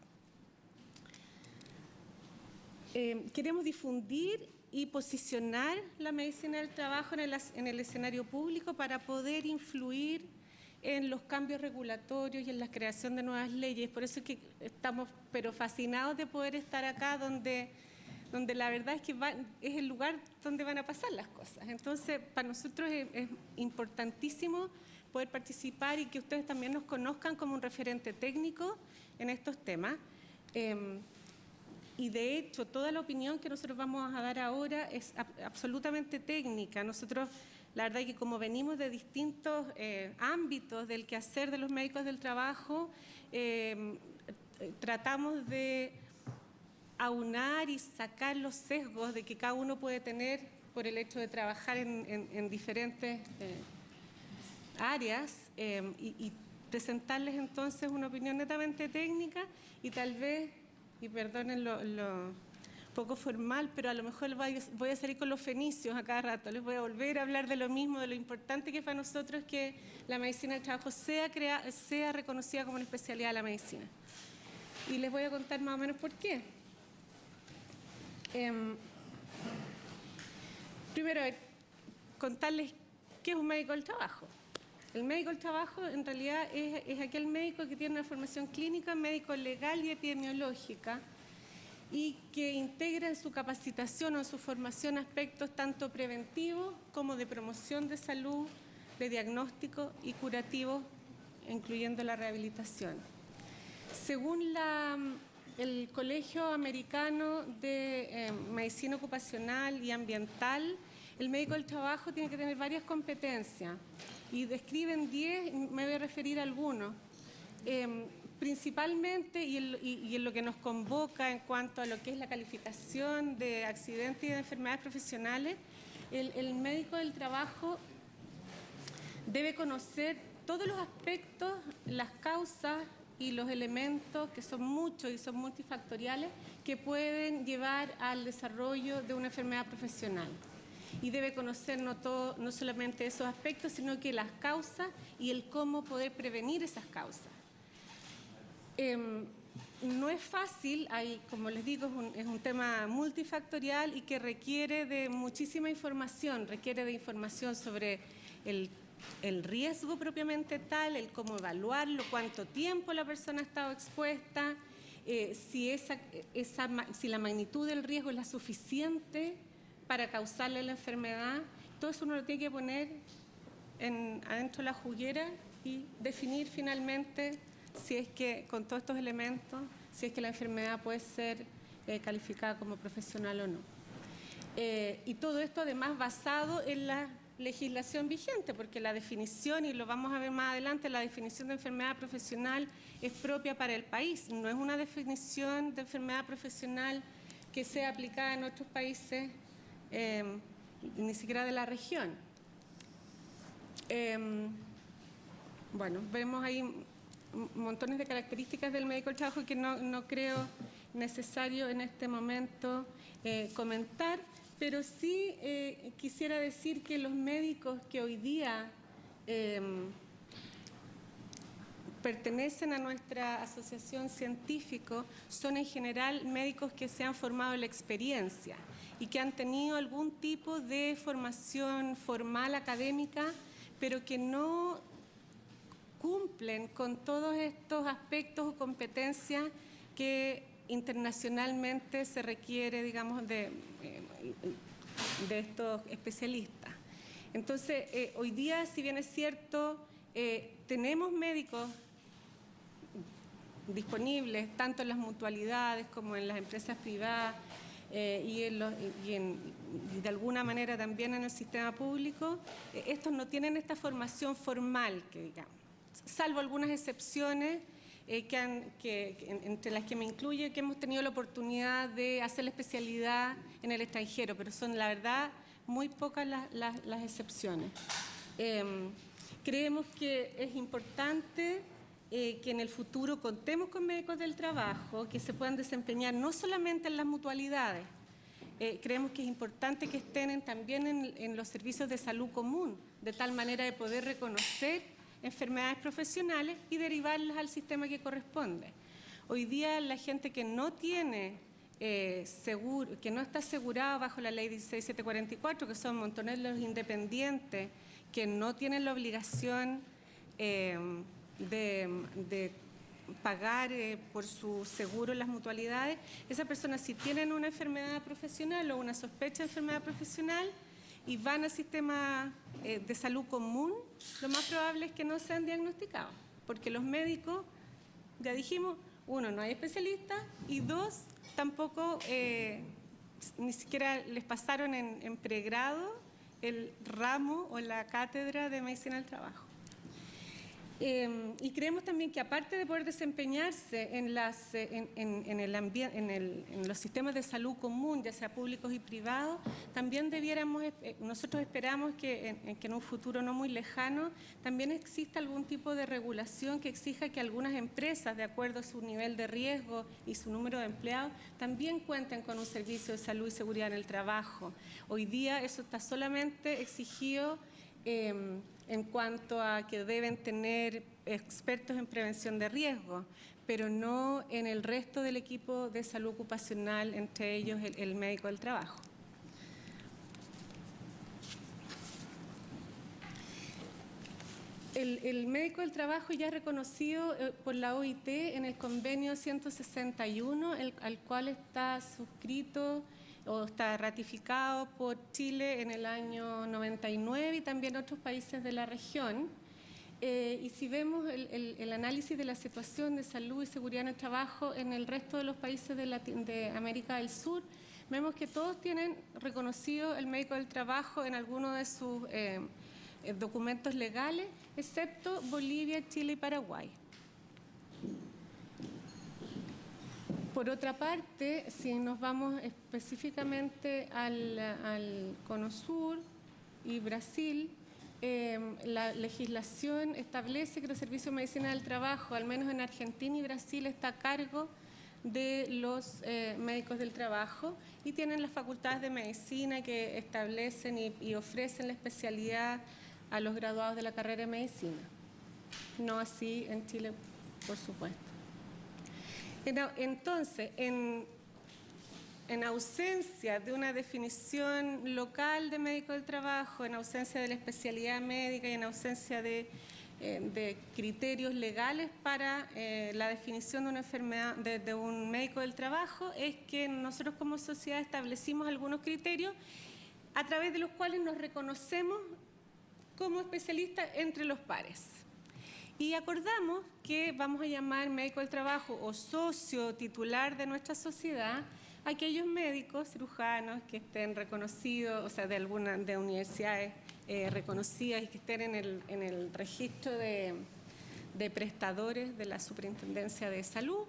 Queremos difundir y posicionar la medicina del trabajo en el escenario público para poder influir en los cambios regulatorios y en la creación de nuevas leyes. Por eso es que estamos fascinados de poder estar acá donde la verdad es que es el lugar donde van a pasar las cosas. Entonces, para nosotros es importantísimo poder participar y que ustedes también nos conozcan como un referente técnico en estos temas. Y de hecho, toda la opinión que nosotros vamos a dar ahora es absolutamente técnica. Nosotros, la verdad es que como venimos de distintos ámbitos del quehacer de los médicos del trabajo, tratamos de aunar y sacar los sesgos de que cada uno puede tener por el hecho de trabajar en diferentes áreas y presentarles entonces una opinión netamente técnica y tal vez, y perdonen lo poco formal, pero a lo mejor voy a salir con los fenicios a cada rato, les voy a volver a hablar de lo mismo, de lo importante que es para nosotros que la medicina del trabajo sea reconocida como una especialidad de la medicina. Y les voy a contar más o menos por qué. Primero, contarles qué es un médico del trabajo. El médico del trabajo en realidad es aquel médico que tiene una formación clínica, médico legal y epidemiológica, y que integra en su capacitación o en su formación aspectos tanto preventivos como de promoción de salud, de diagnóstico y curativo, incluyendo la rehabilitación. Según el Colegio Americano de Medicina Ocupacional y Ambiental, el médico del trabajo tiene que tener varias competencias y describen 10, me voy a referir a algunos. Principalmente, y en lo que nos convoca en cuanto a lo que es la calificación de accidentes y de enfermedades profesionales, el médico del trabajo debe conocer todos los aspectos, las causas y los elementos, que son muchos y son multifactoriales, que pueden llevar al desarrollo de una enfermedad profesional. Y debe conocer no solamente esos aspectos, sino que las causas y el cómo poder prevenir esas causas. No es fácil, como les digo, es un tema multifactorial y que requiere de muchísima información, requiere de información sobre el riesgo propiamente tal, el cómo evaluarlo, cuánto tiempo la persona ha estado expuesta, si la magnitud del riesgo es la suficiente para causarle la enfermedad. Todo eso uno lo tiene que poner adentro de la juguera y definir finalmente si es que, con todos estos elementos, si es que la enfermedad puede ser calificada como profesional o no. Y todo esto además basado en la legislación vigente, porque la definición, y lo vamos a ver más adelante, la definición de enfermedad profesional es propia para el país, no es una definición de enfermedad profesional que sea aplicada en otros países, ni siquiera de la región. Bueno, vemos ahí montones de características del médico del trabajo que no creo necesario en este momento comentar, pero sí quisiera decir que los médicos que hoy día pertenecen a nuestra asociación científica son en general médicos que se han formado en la experiencia y que han tenido algún tipo de formación formal académica, pero que no cumplen con todos estos aspectos o competencias que internacionalmente se requiere, digamos, de estos especialistas. Entonces, hoy día, si bien es cierto, tenemos médicos disponibles tanto en las mutualidades como en las empresas privadas y de alguna manera también en el sistema público, estos no tienen esta formación formal, que digamos, salvo algunas excepciones entre las que me incluye, que hemos tenido la oportunidad de hacer la especialidad en el extranjero, pero son, la verdad, muy pocas las excepciones. Creemos que es importante que en el futuro contemos con médicos del trabajo que se puedan desempeñar no solamente en las mutualidades, creemos que es importante que estén también en los servicios de salud común, de tal manera de poder reconocer enfermedades profesionales y derivarlas al sistema que corresponde. Hoy día la gente que no tiene seguro, que no está asegurada bajo la ley 16744, que son montones de los independientes que no tienen la obligación de pagar por su seguro en las mutualidades, esas personas, si tienen una enfermedad profesional o una sospecha de enfermedad profesional y van al sistema de salud común, lo más probable es que no sean diagnosticados, porque los médicos, ya dijimos, uno, no hay especialistas, y dos, tampoco ni siquiera les pasaron en pregrado el ramo o la cátedra de medicina del trabajo. Y creemos también que aparte de poder desempeñarse en los sistemas de salud común, ya sea públicos y privados, también nosotros esperamos que en un futuro no muy lejano también exista algún tipo de regulación que exija que algunas empresas, de acuerdo a su nivel de riesgo y su número de empleados, también cuenten con un servicio de salud y seguridad en el trabajo. Hoy día eso está solamente exigido en cuanto a que deben tener expertos en prevención de riesgo, pero no en el resto del equipo de salud ocupacional, entre ellos el médico del trabajo. El médico del trabajo ya es reconocido por la OIT en el convenio 161, al cual está suscrito o está ratificado por Chile en el año 99 y también otros países de la región. Y si vemos el análisis de la situación de salud y seguridad en el trabajo en el resto de los países de América del Sur, vemos que todos tienen reconocido el médico del trabajo en alguno de sus documentos legales, excepto Bolivia, Chile y Paraguay. Por otra parte, si nos vamos específicamente al Cono Sur y Brasil, la legislación establece que los servicios de medicina del trabajo, al menos en Argentina y Brasil, está a cargo de los médicos del trabajo y tienen las facultades de medicina que establecen y ofrecen la especialidad a los graduados de la carrera de medicina. No así en Chile, por supuesto. Entonces, en ausencia de una definición local de médico del trabajo, en ausencia de la especialidad médica y en ausencia de criterios legales para la definición de una enfermedad de un médico del trabajo, es que nosotros como sociedad establecimos algunos criterios a través de los cuales nos reconocemos como especialistas entre los pares. Y acordamos que vamos a llamar médico del trabajo o socio titular de nuestra sociedad a aquellos médicos cirujanos que estén reconocidos, o sea, de universidades reconocidas y que estén en el registro de prestadores de la Superintendencia de Salud,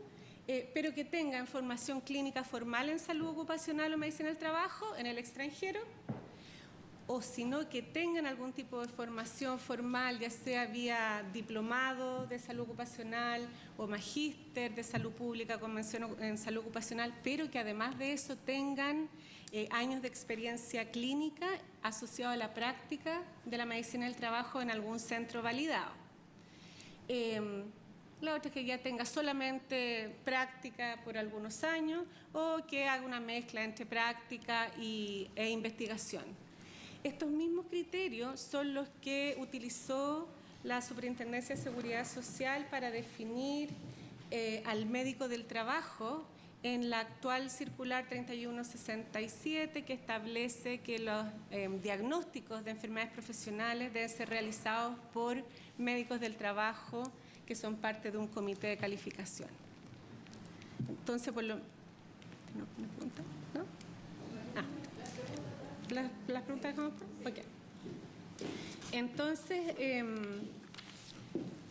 pero que tengan formación clínica formal en salud ocupacional o medicina del trabajo en el extranjero, o sino que tengan algún tipo de formación formal, ya sea vía diplomado de salud ocupacional o magíster de salud pública con mención en salud ocupacional, pero que además de eso tengan años de experiencia clínica asociado a la práctica de la medicina del trabajo en algún centro validado. La otra es que ya tenga solamente práctica por algunos años o que haga una mezcla entre práctica e investigación. Estos mismos criterios son los que utilizó la Superintendencia de Seguridad Social para definir al médico del trabajo en la actual circular 3167, que establece que los diagnósticos de enfermedades profesionales deben ser realizados por médicos del trabajo que son parte de un comité de calificación. Entonces, por lo... ¿No? ¿Una pregunta? ¿No? ¿Las preguntas dejamos? Ok. Entonces,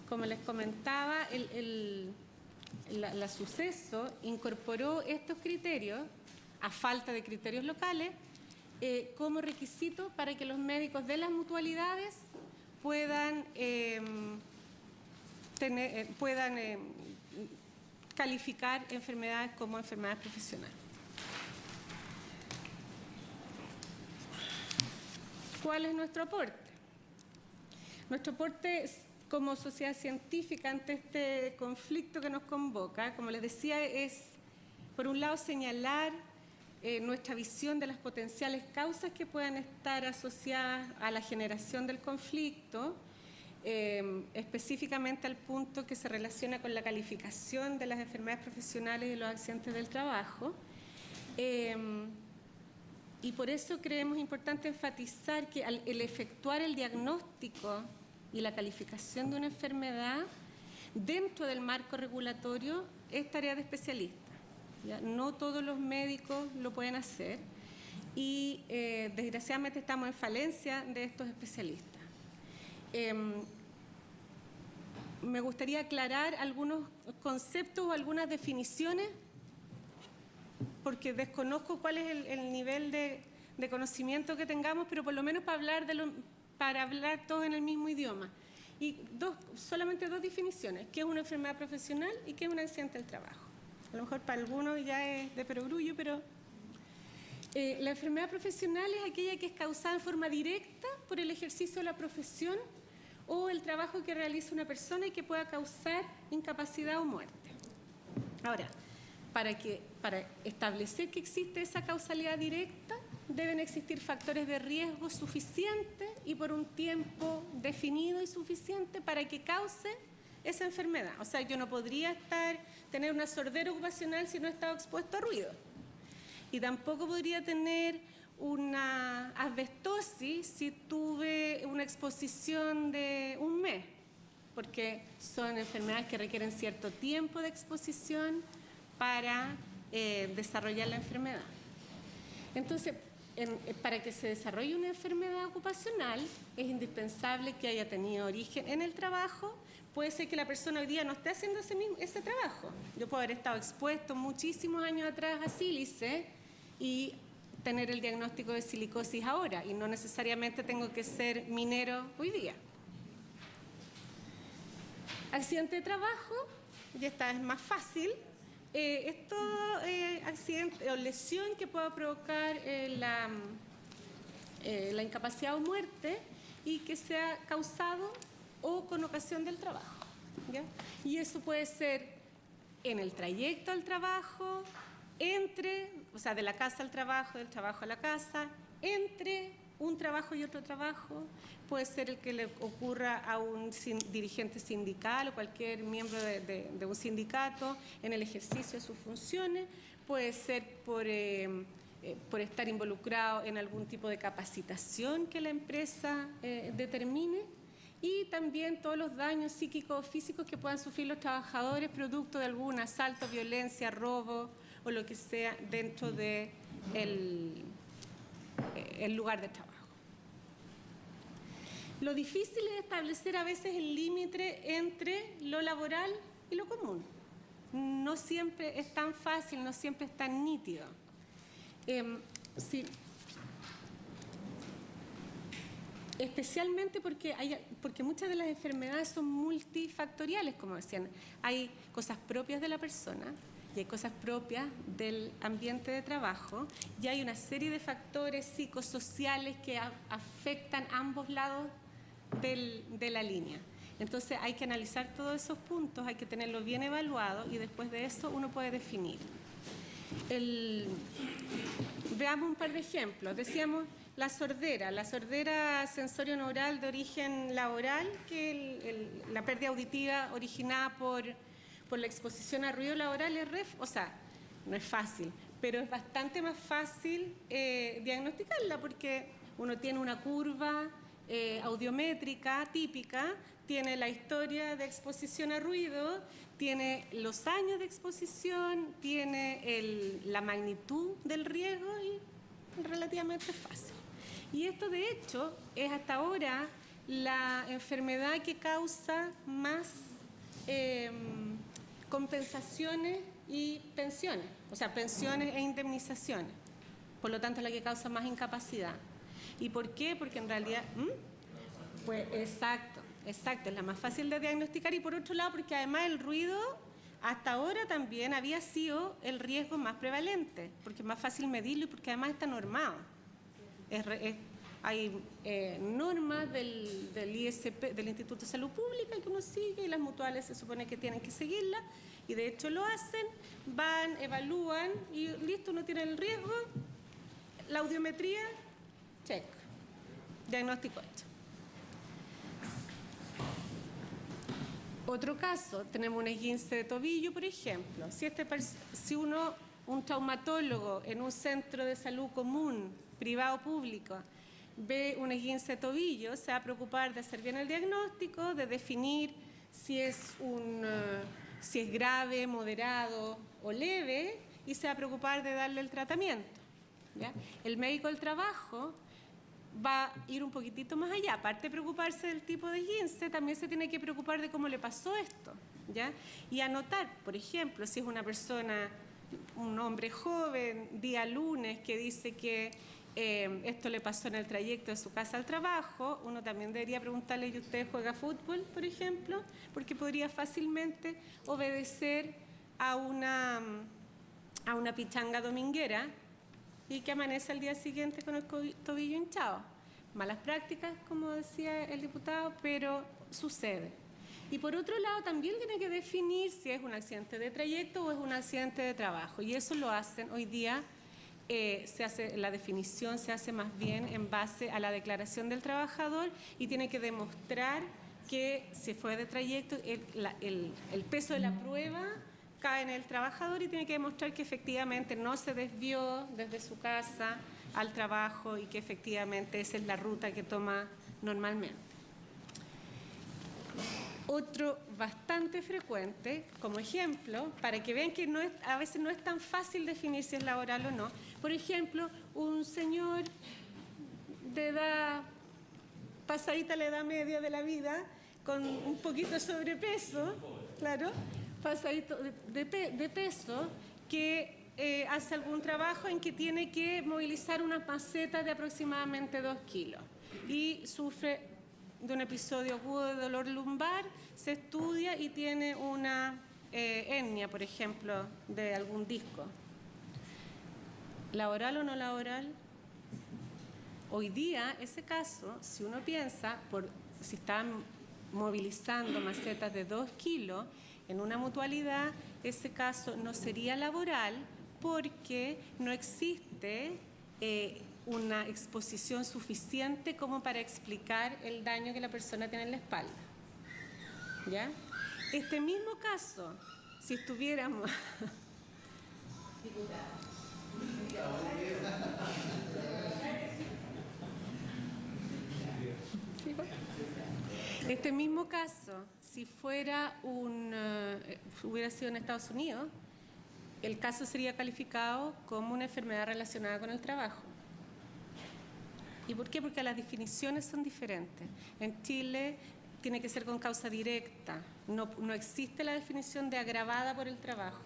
como les comentaba, la suceso incorporó estos criterios, a falta de criterios locales, como requisito para que los médicos de las mutualidades puedan calificar enfermedades como enfermedades profesionales. ¿Cuál es nuestro aporte? Nuestro aporte como sociedad científica ante este conflicto que nos convoca, como les decía, es, por un lado, señalar nuestra visión de las potenciales causas que puedan estar asociadas a la generación del conflicto, específicamente al punto que se relaciona con la calificación de las enfermedades profesionales y los accidentes del trabajo. Y por eso creemos importante enfatizar que el efectuar el diagnóstico y la calificación de una enfermedad dentro del marco regulatorio es tarea de especialistas. ¿Ya? No todos los médicos lo pueden hacer y desgraciadamente estamos en falencia de estos especialistas. Me gustaría aclarar algunos conceptos o algunas definiciones porque desconozco cuál es el nivel de conocimiento que tengamos, pero por lo menos para hablar todos en el mismo idioma. Y solamente dos definiciones, qué es una enfermedad profesional y qué es un accidente del trabajo. A lo mejor para algunos ya es de perogrullo, pero la enfermedad profesional es aquella que es causada en forma directa por el ejercicio de la profesión o el trabajo que realiza una persona y que pueda causar incapacidad o muerte. Ahora, para establecer que existe esa causalidad directa, deben existir factores de riesgo suficientes y por un tiempo definido y suficiente para que cause esa enfermedad. O sea, yo no podría tener una sordera ocupacional si no he estado expuesto a ruido. Y tampoco podría tener una asbestosis si tuve una exposición de un mes, porque son enfermedades que requieren cierto tiempo de exposición para desarrollar la enfermedad. Entonces, para que se desarrolle una enfermedad ocupacional es indispensable que haya tenido origen en el trabajo. Puede ser que la persona hoy día no esté haciendo ese trabajo. Yo puedo haber estado expuesto muchísimos años atrás a sílice y tener el diagnóstico de silicosis ahora, y no necesariamente tengo que ser minero hoy día. Accidente de trabajo, ya esta es más fácil. Es todo accidente o lesión que pueda provocar la incapacidad o muerte y que sea causado o con ocasión del trabajo, ¿ya? Y eso puede ser en el trayecto al trabajo, o sea, de la casa al trabajo, del trabajo a la casa, entre un trabajo y otro trabajo. Puede ser el que le ocurra a un dirigente sindical o cualquier miembro de un sindicato en el ejercicio de sus funciones. Puede ser por estar involucrado en algún tipo de capacitación que la empresa determine. Y también todos los daños psíquicos o físicos que puedan sufrir los trabajadores producto de algún asalto, violencia, robo o lo que sea dentro del lugar de trabajo. Lo difícil es establecer a veces el límite entre lo laboral y lo común. No siempre es tan fácil, no siempre es tan nítido. Sí. Especialmente porque muchas de las enfermedades son multifactoriales, como decían. Hay cosas propias de la persona y hay cosas propias del ambiente de trabajo, y hay una serie de factores psicosociales que afectan ambos lados de la línea. Entonces hay que analizar todos esos puntos, hay que tenerlo bien evaluado y después de eso uno puede definir. Veamos un par de ejemplos. Decíamos la sordera sensorio-neural de origen laboral, que la pérdida auditiva originada por la exposición a ruido laboral no es fácil, pero es bastante más fácil diagnosticarla porque uno tiene una curva audiométrica típica, tiene la historia de exposición a ruido, tiene los años de exposición, tiene la magnitud del riesgo y relativamente fácil. Y esto de hecho es hasta ahora la enfermedad que causa más compensaciones y pensiones, o sea, pensiones e indemnizaciones. Por lo tanto, es la que causa más incapacidad. ¿Y por qué? Porque en realidad, pues exacto, es la más fácil de diagnosticar, y por otro lado, porque además el ruido hasta ahora también había sido el riesgo más prevalente, porque es más fácil medirlo y porque además está normado. Hay normas del ISP, del Instituto de Salud Pública, que uno sigue, y las mutuales se supone que tienen que seguirla, y de hecho lo hacen, van, evalúan y listo, uno tiene el riesgo, la audiometría, check, diagnóstico hecho. Otro caso, tenemos un esguince de tobillo, por ejemplo. Si un traumatólogo en un centro de salud común, privado o público, ve un esguince de tobillo, se va a preocupar de hacer bien el diagnóstico, de definir si es grave, moderado o leve, y se va a preocupar de darle el tratamiento, ¿ya? El médico del trabajo va a ir un poquitito más allá. Aparte de preocuparse del tipo de esguince, también se tiene que preocupar de cómo le pasó esto, ¿ya? Y anotar, por ejemplo, si es una persona, un hombre joven, día lunes, que dice que esto le pasó en el trayecto de su casa al trabajo, uno también debería preguntarle: ¿y usted juega fútbol, por ejemplo? Porque podría fácilmente obedecer a una pichanga dominguera y que amanece al día siguiente con el tobillo hinchado. Malas prácticas, como decía el diputado, pero sucede. Y por otro lado, también tiene que definir si es un accidente de trayecto o es un accidente de trabajo. Y eso lo hacen hoy día la definición se hace más bien en base a la declaración del trabajador y tiene que demostrar que se fue de trayecto, el peso de la prueba cae en el trabajador y tiene que demostrar que efectivamente no se desvió desde su casa al trabajo y que efectivamente esa es la ruta que toma normalmente. Otro bastante frecuente, como ejemplo, para que vean que a veces no es tan fácil definir si es laboral o no. Por ejemplo, un señor de edad, pasadita la edad media de la vida, con un poquito de sobrepeso, claro, pasadito de peso, que hace algún trabajo en que tiene que movilizar una maceta de aproximadamente 2 kilos y sufre de un episodio agudo de dolor lumbar, se estudia y tiene una hernia, por ejemplo, de algún disco. ¿Laboral o no laboral? Hoy día, ese caso, si uno piensa, si están movilizando macetas de 2 kilos en una mutualidad, ese caso no sería laboral porque no existe una exposición suficiente como para explicar el daño que la persona tiene en la espalda. ¿Ya? Este mismo caso, si estuviéramos... Este mismo caso, si fuera hubiera sido en Estados Unidos, el caso sería calificado como una enfermedad relacionada con el trabajo. ¿Y por qué? Porque las definiciones son diferentes. En Chile tiene que ser con causa directa. No existe la definición de agravada por el trabajo.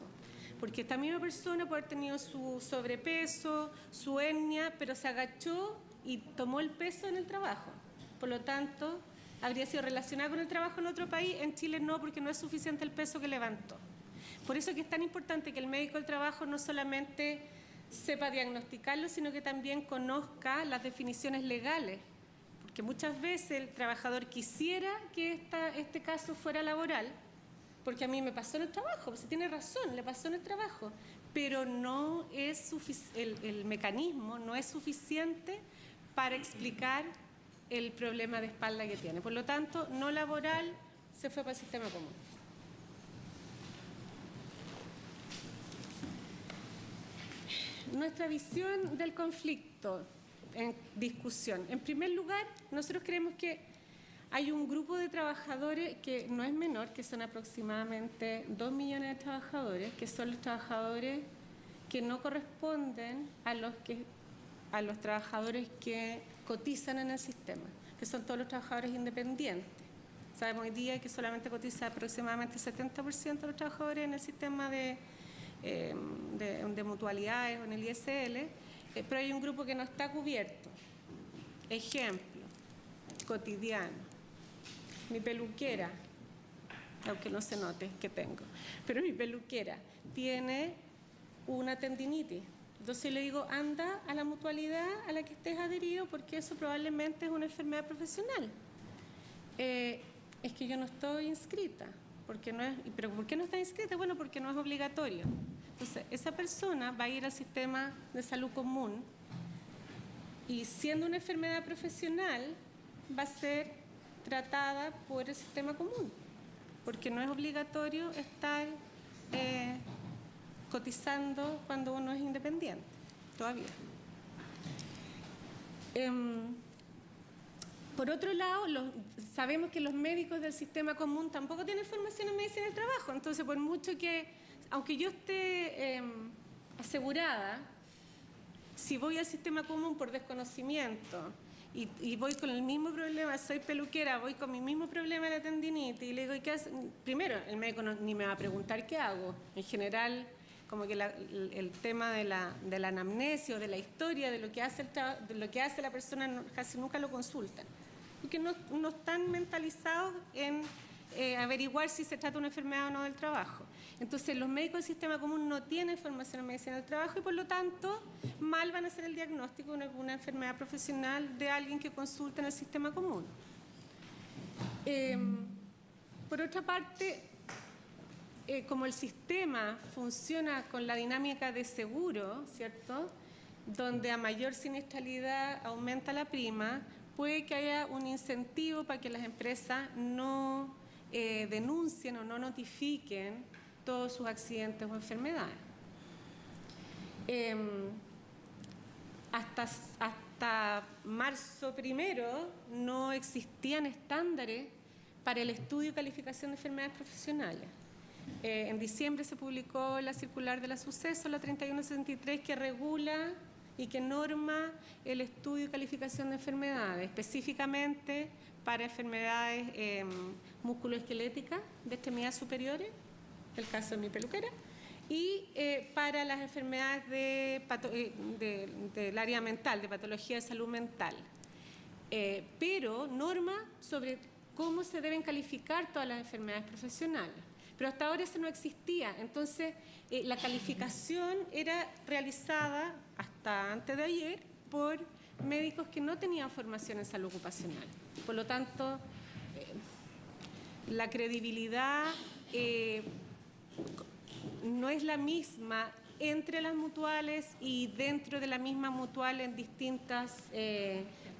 Porque esta misma persona puede haber tenido su sobrepeso, su hernia, pero se agachó y tomó el peso en el trabajo. Por lo tanto, habría sido relacionada con el trabajo en otro país. En Chile no, porque no es suficiente el peso que levantó. Por eso es que es tan importante que el médico del trabajo no solamente sepa diagnosticarlo, sino que también conozca las definiciones legales. Porque muchas veces el trabajador quisiera que este caso fuera laboral, porque a mí me pasó en el trabajo, pues tiene razón, le pasó en el trabajo, pero no es el mecanismo no es suficiente para explicar el problema de espalda que tiene. Por lo tanto, no laboral, se fue para el sistema común. Nuestra visión del conflicto en discusión. En primer lugar, nosotros creemos que hay un grupo de trabajadores que no es menor, que son aproximadamente 2 millones de trabajadores, que son los trabajadores que no corresponden a los trabajadores que cotizan en el sistema, que son todos los trabajadores independientes. Sabemos hoy día que solamente cotiza aproximadamente el 70% de los trabajadores en el sistema de mutualidades o en el ISL, pero hay un grupo que no está cubierto. Ejemplo, cotidiano. Mi peluquera, aunque no se note que tengo, pero mi peluquera tiene una tendinitis. Entonces le digo, anda a la mutualidad a la que estés adherido porque eso probablemente es una enfermedad profesional. Es que yo no estoy inscrita. ¿Pero por qué no está inscrita? Bueno, porque no es obligatorio. Entonces, esa persona va a ir al sistema de salud común y siendo una enfermedad profesional va a ser tratada por el sistema común, porque no es obligatorio estar cotizando cuando uno es independiente, todavía. Por otro lado, sabemos que los médicos del sistema común tampoco tienen formación en medicina del trabajo, entonces por mucho que, aunque yo esté asegurada, si voy al sistema común por desconocimiento y voy con el mismo problema, soy peluquera, voy con mi mismo problema de la tendinitis y le digo, ¿y qué hace? Primero, el médico ni me va a preguntar qué hago. En general, como que el tema de la anamnesia o de la historia de lo que hace la persona casi nunca lo consultan, porque no están mentalizados en averiguar si se trata de una enfermedad o no del trabajo. Entonces, los médicos del sistema común no tienen formación en medicina del trabajo y, por lo tanto, mal van a hacer el diagnóstico de una enfermedad profesional de alguien que consulta en el sistema común. Por otra parte, como el sistema funciona con la dinámica de seguro, ¿cierto? donde a mayor siniestralidad aumenta la prima, puede que haya un incentivo para que las empresas no denuncien o no notifiquen todos sus accidentes o enfermedades. Hasta marzo 1 no existían estándares para el estudio y calificación de enfermedades profesionales. En diciembre se publicó la circular de la Suceso, la 3163, que regula y que norma el estudio y calificación de enfermedades, específicamente para enfermedades musculoesqueléticas de extremidades superiores, el caso de mi peluquera, y para las enfermedades del área mental, de patología de salud mental. Pero norma sobre cómo se deben calificar todas las enfermedades profesionales. Pero hasta ahora eso no existía. Entonces, la calificación era realizada hasta antes de ayer por médicos que no tenían formación en salud ocupacional. Por lo tanto, la credibilidad no es la misma entre las mutuales y dentro de la misma mutual en distintas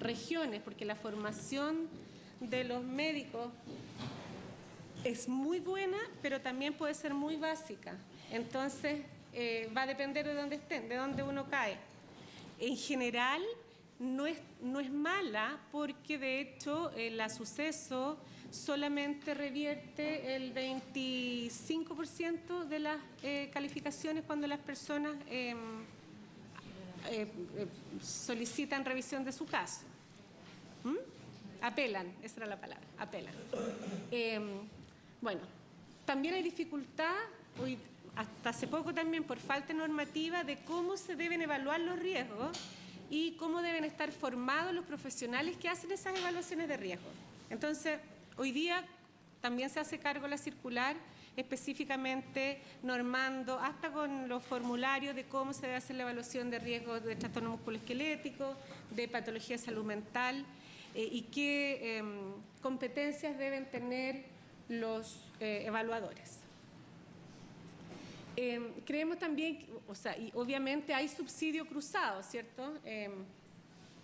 regiones, porque la formación de los médicos es muy buena, pero también puede ser muy básica. Entonces, va a depender de dónde estén, de dónde uno cae. En general, no es mala, porque de hecho la Suceso solamente revierte el 25% de las calificaciones cuando las personas solicitan revisión de su caso. Apelan, esa era la palabra, apelan. Bueno, también hay dificultad, hasta hace poco también por falta de normativa, de cómo se deben evaluar los riesgos y cómo deben estar formados los profesionales que hacen esas evaluaciones de riesgo. Entonces, hoy día también se hace cargo la circular, específicamente normando hasta con los formularios de cómo se debe hacer la evaluación de riesgos de trastorno musculoesquelético, de patología de salud mental y qué competencias deben tener los evaluadores. Creemos también, y obviamente hay subsidio cruzado, ¿cierto?,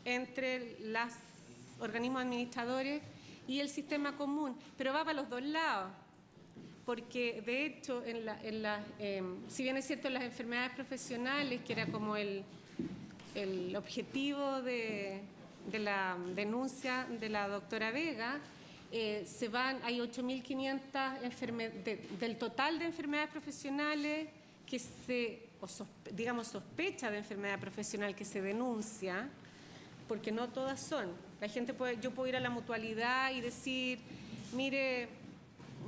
entre los organismos administradores y el sistema común, pero va para los dos lados, porque de hecho, si bien es cierto en las enfermedades profesionales, que era como el objetivo de la denuncia de la doctora Vega, hay 8.500 del total de enfermedades profesionales que sospecha de enfermedad profesional que se denuncia, porque no todas son. La gente yo puedo ir a la mutualidad y decir, mire,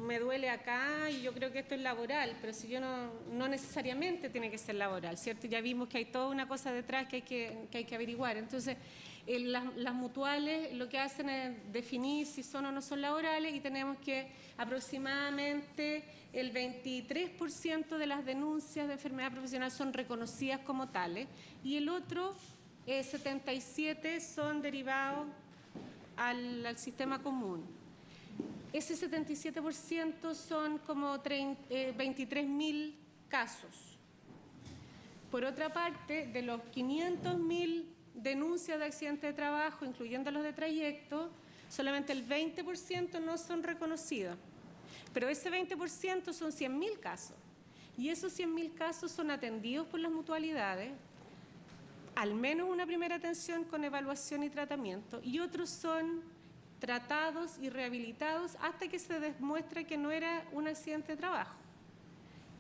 me duele acá y yo creo que esto es laboral, pero si yo no necesariamente tiene que ser laboral, ¿cierto? Ya vimos que hay toda una cosa detrás que hay que averiguar. Entonces, las mutuales lo que hacen es definir si son o no son laborales, y tenemos que aproximadamente el 23% de las denuncias de enfermedad profesional son reconocidas como tales, y el otro 77% son derivados al sistema común. Ese 77% son como 23.000 casos. Por otra parte, de los 500.000 denuncias de accidentes de trabajo, incluyendo los de trayecto, solamente el 20% no son reconocidos. Pero ese 20% son 100.000 casos. Y esos 100.000 casos son atendidos por las mutualidades, al menos una primera atención con evaluación y tratamiento, y otros son tratados y rehabilitados hasta que se demuestre que no era un accidente de trabajo.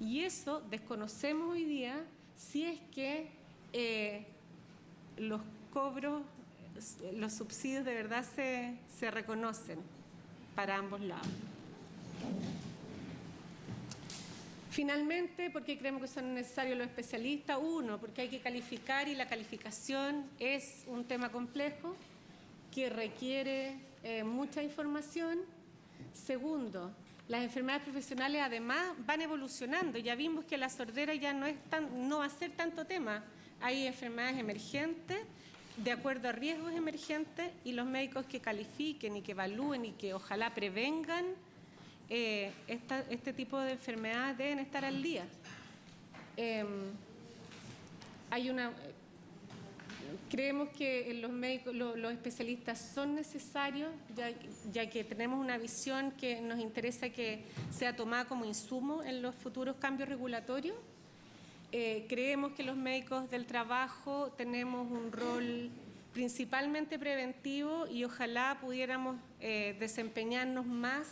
Y eso desconocemos hoy día si es que los cobros, los subsidios de verdad se reconocen para ambos lados. Finalmente, ¿por qué creemos que son necesarios los especialistas? Uno, porque hay que calificar, y la calificación es un tema complejo que requiere mucha información. Segundo, las enfermedades profesionales además van evolucionando. Ya vimos que la sordera ya no va a ser tanto tema. Hay enfermedades emergentes, de acuerdo a riesgos emergentes, y los médicos que califiquen y que evalúen y que ojalá prevengan este tipo de enfermedades deben estar al día. creemos que los médicos, los especialistas son necesarios, ya que tenemos una visión que nos interesa que sea tomada como insumo en los futuros cambios regulatorios. Creemos que los médicos del trabajo tenemos un rol principalmente preventivo y ojalá pudiéramos desempeñarnos más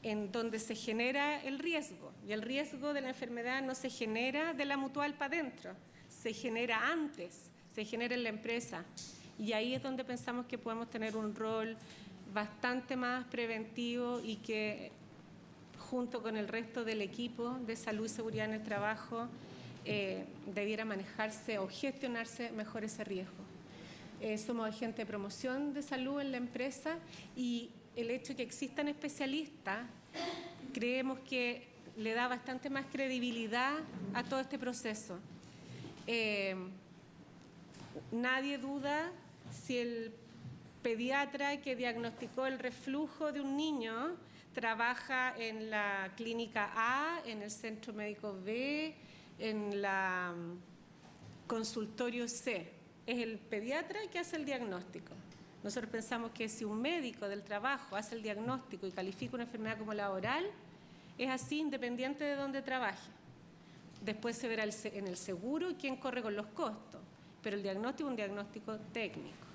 en donde se genera el riesgo. Y el riesgo de la enfermedad no se genera de la mutual para adentro, se genera antes, se genera en la empresa. Y ahí es donde pensamos que podemos tener un rol bastante más preventivo y que junto con el resto del equipo de salud y seguridad en el trabajo debiera manejarse o gestionarse mejor ese riesgo. Somos agentes de promoción de salud en la empresa y el hecho de que existan especialistas creemos que le da bastante más credibilidad a todo este proceso. Nadie duda si el pediatra que diagnosticó el reflujo de un niño trabaja en la clínica A, en el centro médico B, en la consultorio C. Es el pediatra que hace el diagnóstico. Nosotros pensamos que si un médico del trabajo hace el diagnóstico y califica una enfermedad como laboral, es así independiente de dónde trabaje. Después se verá en el seguro quién corre con los costos, pero el diagnóstico es un diagnóstico técnico.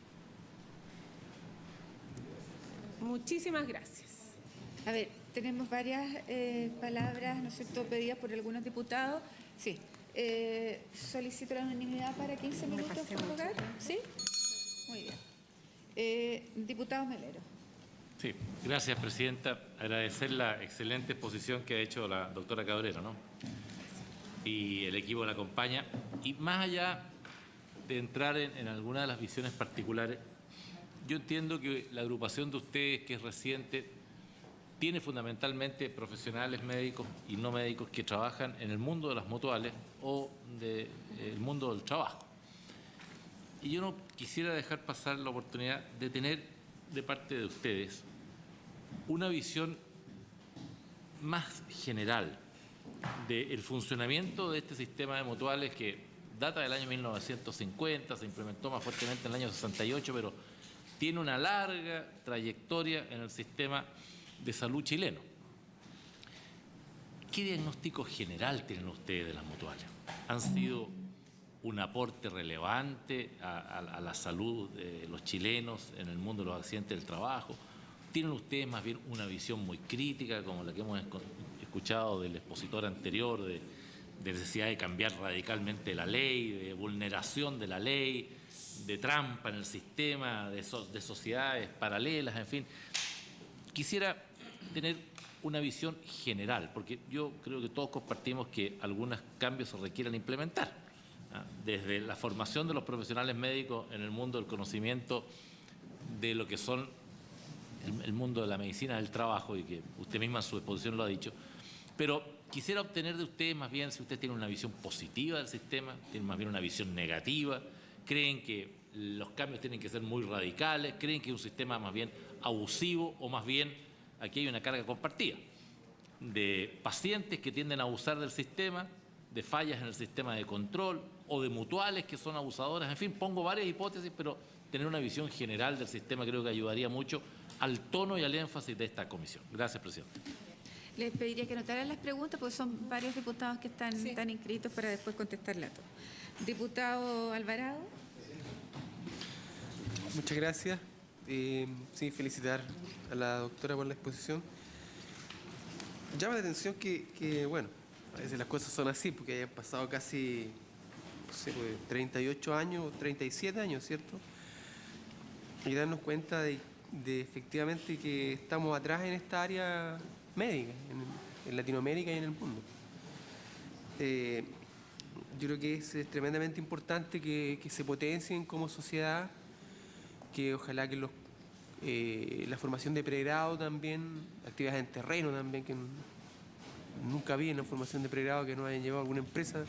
Muchísimas gracias. A ver, tenemos varias palabras, ¿no es cierto?, pedidas por algunos diputados. Sí. Solicito la unanimidad para 15 minutos por lugar. ¿Sí? Muy bien. Diputado Melero. Sí, gracias, presidenta. Agradecer la excelente exposición que ha hecho la doctora Cabrera, ¿no? Y el equipo la acompaña. Y más allá de entrar en alguna de las visiones particulares, yo entiendo que la agrupación de ustedes, que es reciente, tiene fundamentalmente profesionales médicos y no médicos que trabajan en el mundo de las mutuales o del mundo del trabajo. Y yo no quisiera dejar pasar la oportunidad de tener de parte de ustedes una visión más general del funcionamiento de este sistema de mutuales que data del año 1950, se implementó más fuertemente en el año 68, pero tiene una larga trayectoria en el sistema de salud chileno. ¿Qué diagnóstico general tienen ustedes de las mutuales? ¿Han sido un aporte relevante a la salud de los chilenos en el mundo de los accidentes del trabajo? ¿Tienen ustedes más bien una visión muy crítica, como la que hemos escuchado del expositor anterior, de necesidad de cambiar radicalmente la ley, de vulneración de la ley, de trampa en el sistema, de sociedades paralelas, en fin? Quisiera tener una visión general, porque yo creo que todos compartimos que algunos cambios se requieren implementar, desde la formación de los profesionales médicos en el mundo del conocimiento de lo que son el mundo de la medicina del trabajo, y que usted misma en su exposición lo ha dicho, pero quisiera obtener de ustedes más bien si ustedes tienen una visión positiva del sistema, tienen más bien una visión negativa, creen que los cambios tienen que ser muy radicales, creen que es un sistema más bien abusivo, o más bien aquí hay una carga compartida de pacientes que tienden a abusar del sistema, de fallas en el sistema de control o de mutuales que son abusadoras. En fin, pongo varias hipótesis, pero tener una visión general del sistema creo que ayudaría mucho al tono y al énfasis de esta comisión. Gracias, presidente. Les pediría que anotaran las preguntas, porque son varios diputados que están inscritos para después contestarlas a todos. Diputado Alvarado. Muchas gracias. Sí, felicitar a la doctora por la exposición. Llama la atención que, bueno, a veces las cosas son así, porque hayan pasado casi, no sé, 38 años, 37 años, ¿cierto? Y darnos cuenta de efectivamente que estamos atrás en esta área médica, en Latinoamérica y en el mundo. Yo creo que es tremendamente importante que se potencien como sociedad, que ojalá que la formación de pregrado también, actividades en terreno también, que nunca vi en la formación de pregrado que nos hayan llevado a alguna empresa.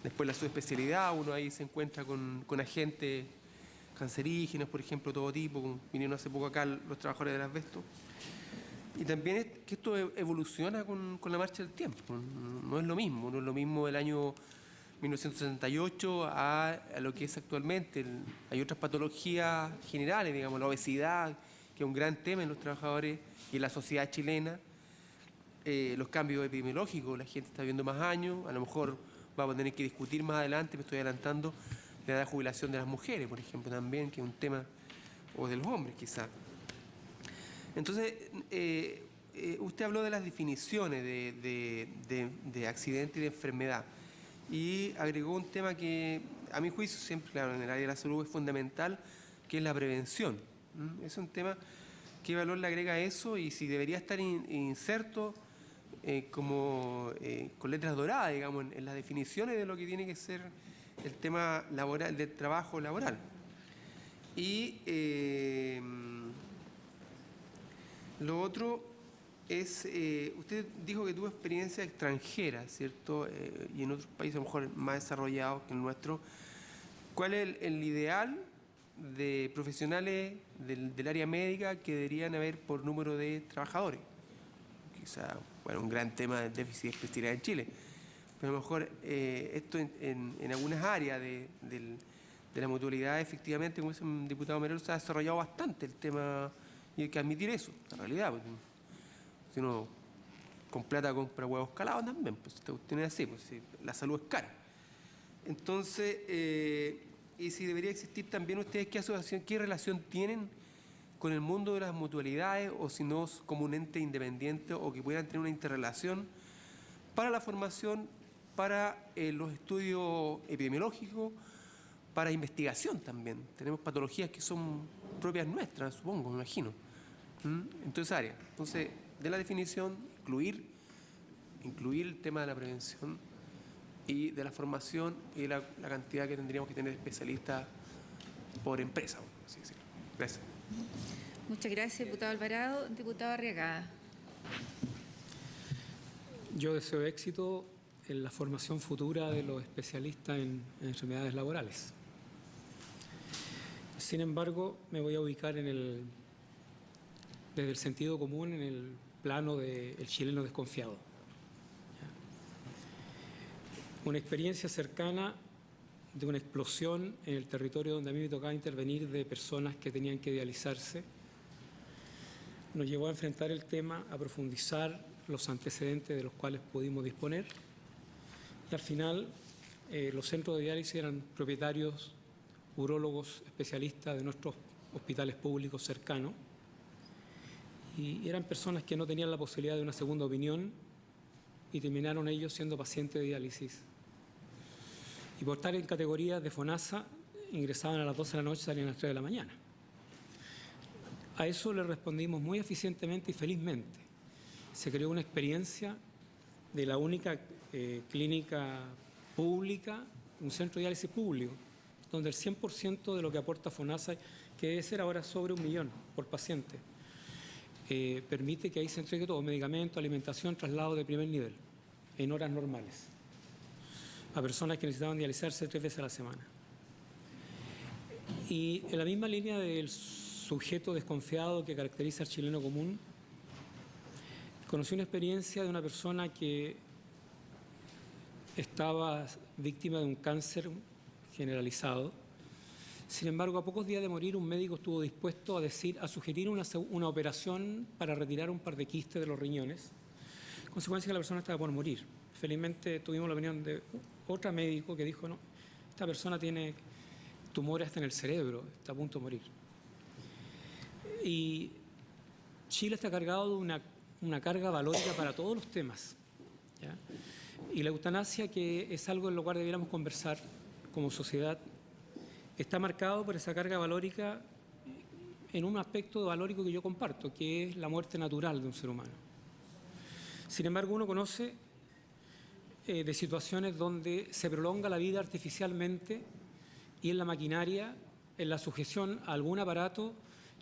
Después la subespecialidad, uno ahí se encuentra con agentes cancerígenos, por ejemplo, todo tipo, como vinieron hace poco acá los trabajadores del asbesto. Y también es que esto evoluciona con la marcha del tiempo. No es lo mismo el año 1968 a lo que es actualmente. Hay otras patologías generales, digamos, la obesidad, que es un gran tema en los trabajadores y en la sociedad chilena. Los cambios epidemiológicos, la gente está viviendo más años, a lo mejor vamos a tener que discutir más adelante, me estoy adelantando, la edad de jubilación de las mujeres, por ejemplo, también, que es un tema, o de los hombres quizás. Entonces, usted habló de las definiciones de accidente y de enfermedad y agregó un tema que, a mi juicio, siempre, claro, en el área de la salud es fundamental, que es la prevención. Es un tema, ¿qué valor le agrega a eso? Y si debería estar inserto con letras doradas, digamos, en las definiciones de lo que tiene que ser el tema laboral, del trabajo laboral. Y lo otro es, usted dijo que tuvo experiencia extranjera, ¿cierto? Y en otros países a lo mejor más desarrollados que el nuestro. ¿Cuál es el ideal de profesionales del área médica que deberían haber por número de trabajadores? Quizá, bueno, un gran tema del déficit de especialidad en Chile. Pero a lo mejor esto en algunas áreas de la mutualidad, efectivamente, como dice un diputado Merelo, se ha desarrollado bastante el tema, y hay que admitir eso, la realidad. Porque si uno con plata compra huevos calados también, pues esta cuestión es así, pues si la salud es cara. Entonces, y si debería existir también, ustedes qué asociación, qué relación tienen con el mundo de las mutualidades, o si no como un ente independiente, o que puedan tener una interrelación para la formación, para los estudios epidemiológicos, para investigación también. Tenemos patologías que son propias nuestras, supongo, me imagino, en toda esa área. Entonces, de la definición, incluir el tema de la prevención y de la formación y la cantidad que tendríamos que tener de especialistas por empresa, así decirlo. Gracias. Muchas gracias, diputado Alvarado. Diputado Arriagada. Yo deseo éxito en la formación futura de los especialistas en enfermedades laborales. Sin embargo, me voy a ubicar desde el sentido común en el plano del chileno desconfiado. Una experiencia cercana de una explosión en el territorio donde a mí me tocaba intervenir de personas que tenían que dializarse, nos llevó a enfrentar el tema, a profundizar los antecedentes de los cuales pudimos disponer, y al final los centros de diálisis eran propietarios, urólogos especialistas de nuestros hospitales públicos cercanos, y eran personas que no tenían la posibilidad de una segunda opinión y terminaron ellos siendo pacientes de diálisis. Y por estar en categorías de FONASA, ingresaban a las 12 de la noche y salían a las 3 de la mañana. A eso le respondimos muy eficientemente y felizmente. Se creó una experiencia de la única clínica pública, un centro de diálisis público, donde el 100% de lo que aporta FONASA, que debe ser ahora sobre 1 millón por paciente, permite que ahí se entregue todo: medicamento, alimentación, traslado de primer nivel, en horas normales, a personas que necesitaban dializarse 3 veces a la semana. Y en la misma línea del sujeto desconfiado que caracteriza al chileno común, conocí una experiencia de una persona que estaba víctima de un cáncer generalizado. Sin embargo, a pocos días de morir, un médico estuvo dispuesto a sugerir una operación para retirar un par de quistes de los riñones, consecuencia que la persona estaba por morir. Felizmente tuvimos la opinión de otro médico que dijo: no, esta persona tiene tumores hasta en el cerebro, está a punto de morir. Y Chile está cargado de una carga valórica para todos los temas, ¿ya? Y la eutanasia, que es algo en lo cual debiéramos conversar como sociedad, está marcado por esa carga valórica en un aspecto valórico que yo comparto, que es la muerte natural de un ser humano. Sin embargo, uno conoce de situaciones donde se prolonga la vida artificialmente y en la maquinaria, en la sujeción a algún aparato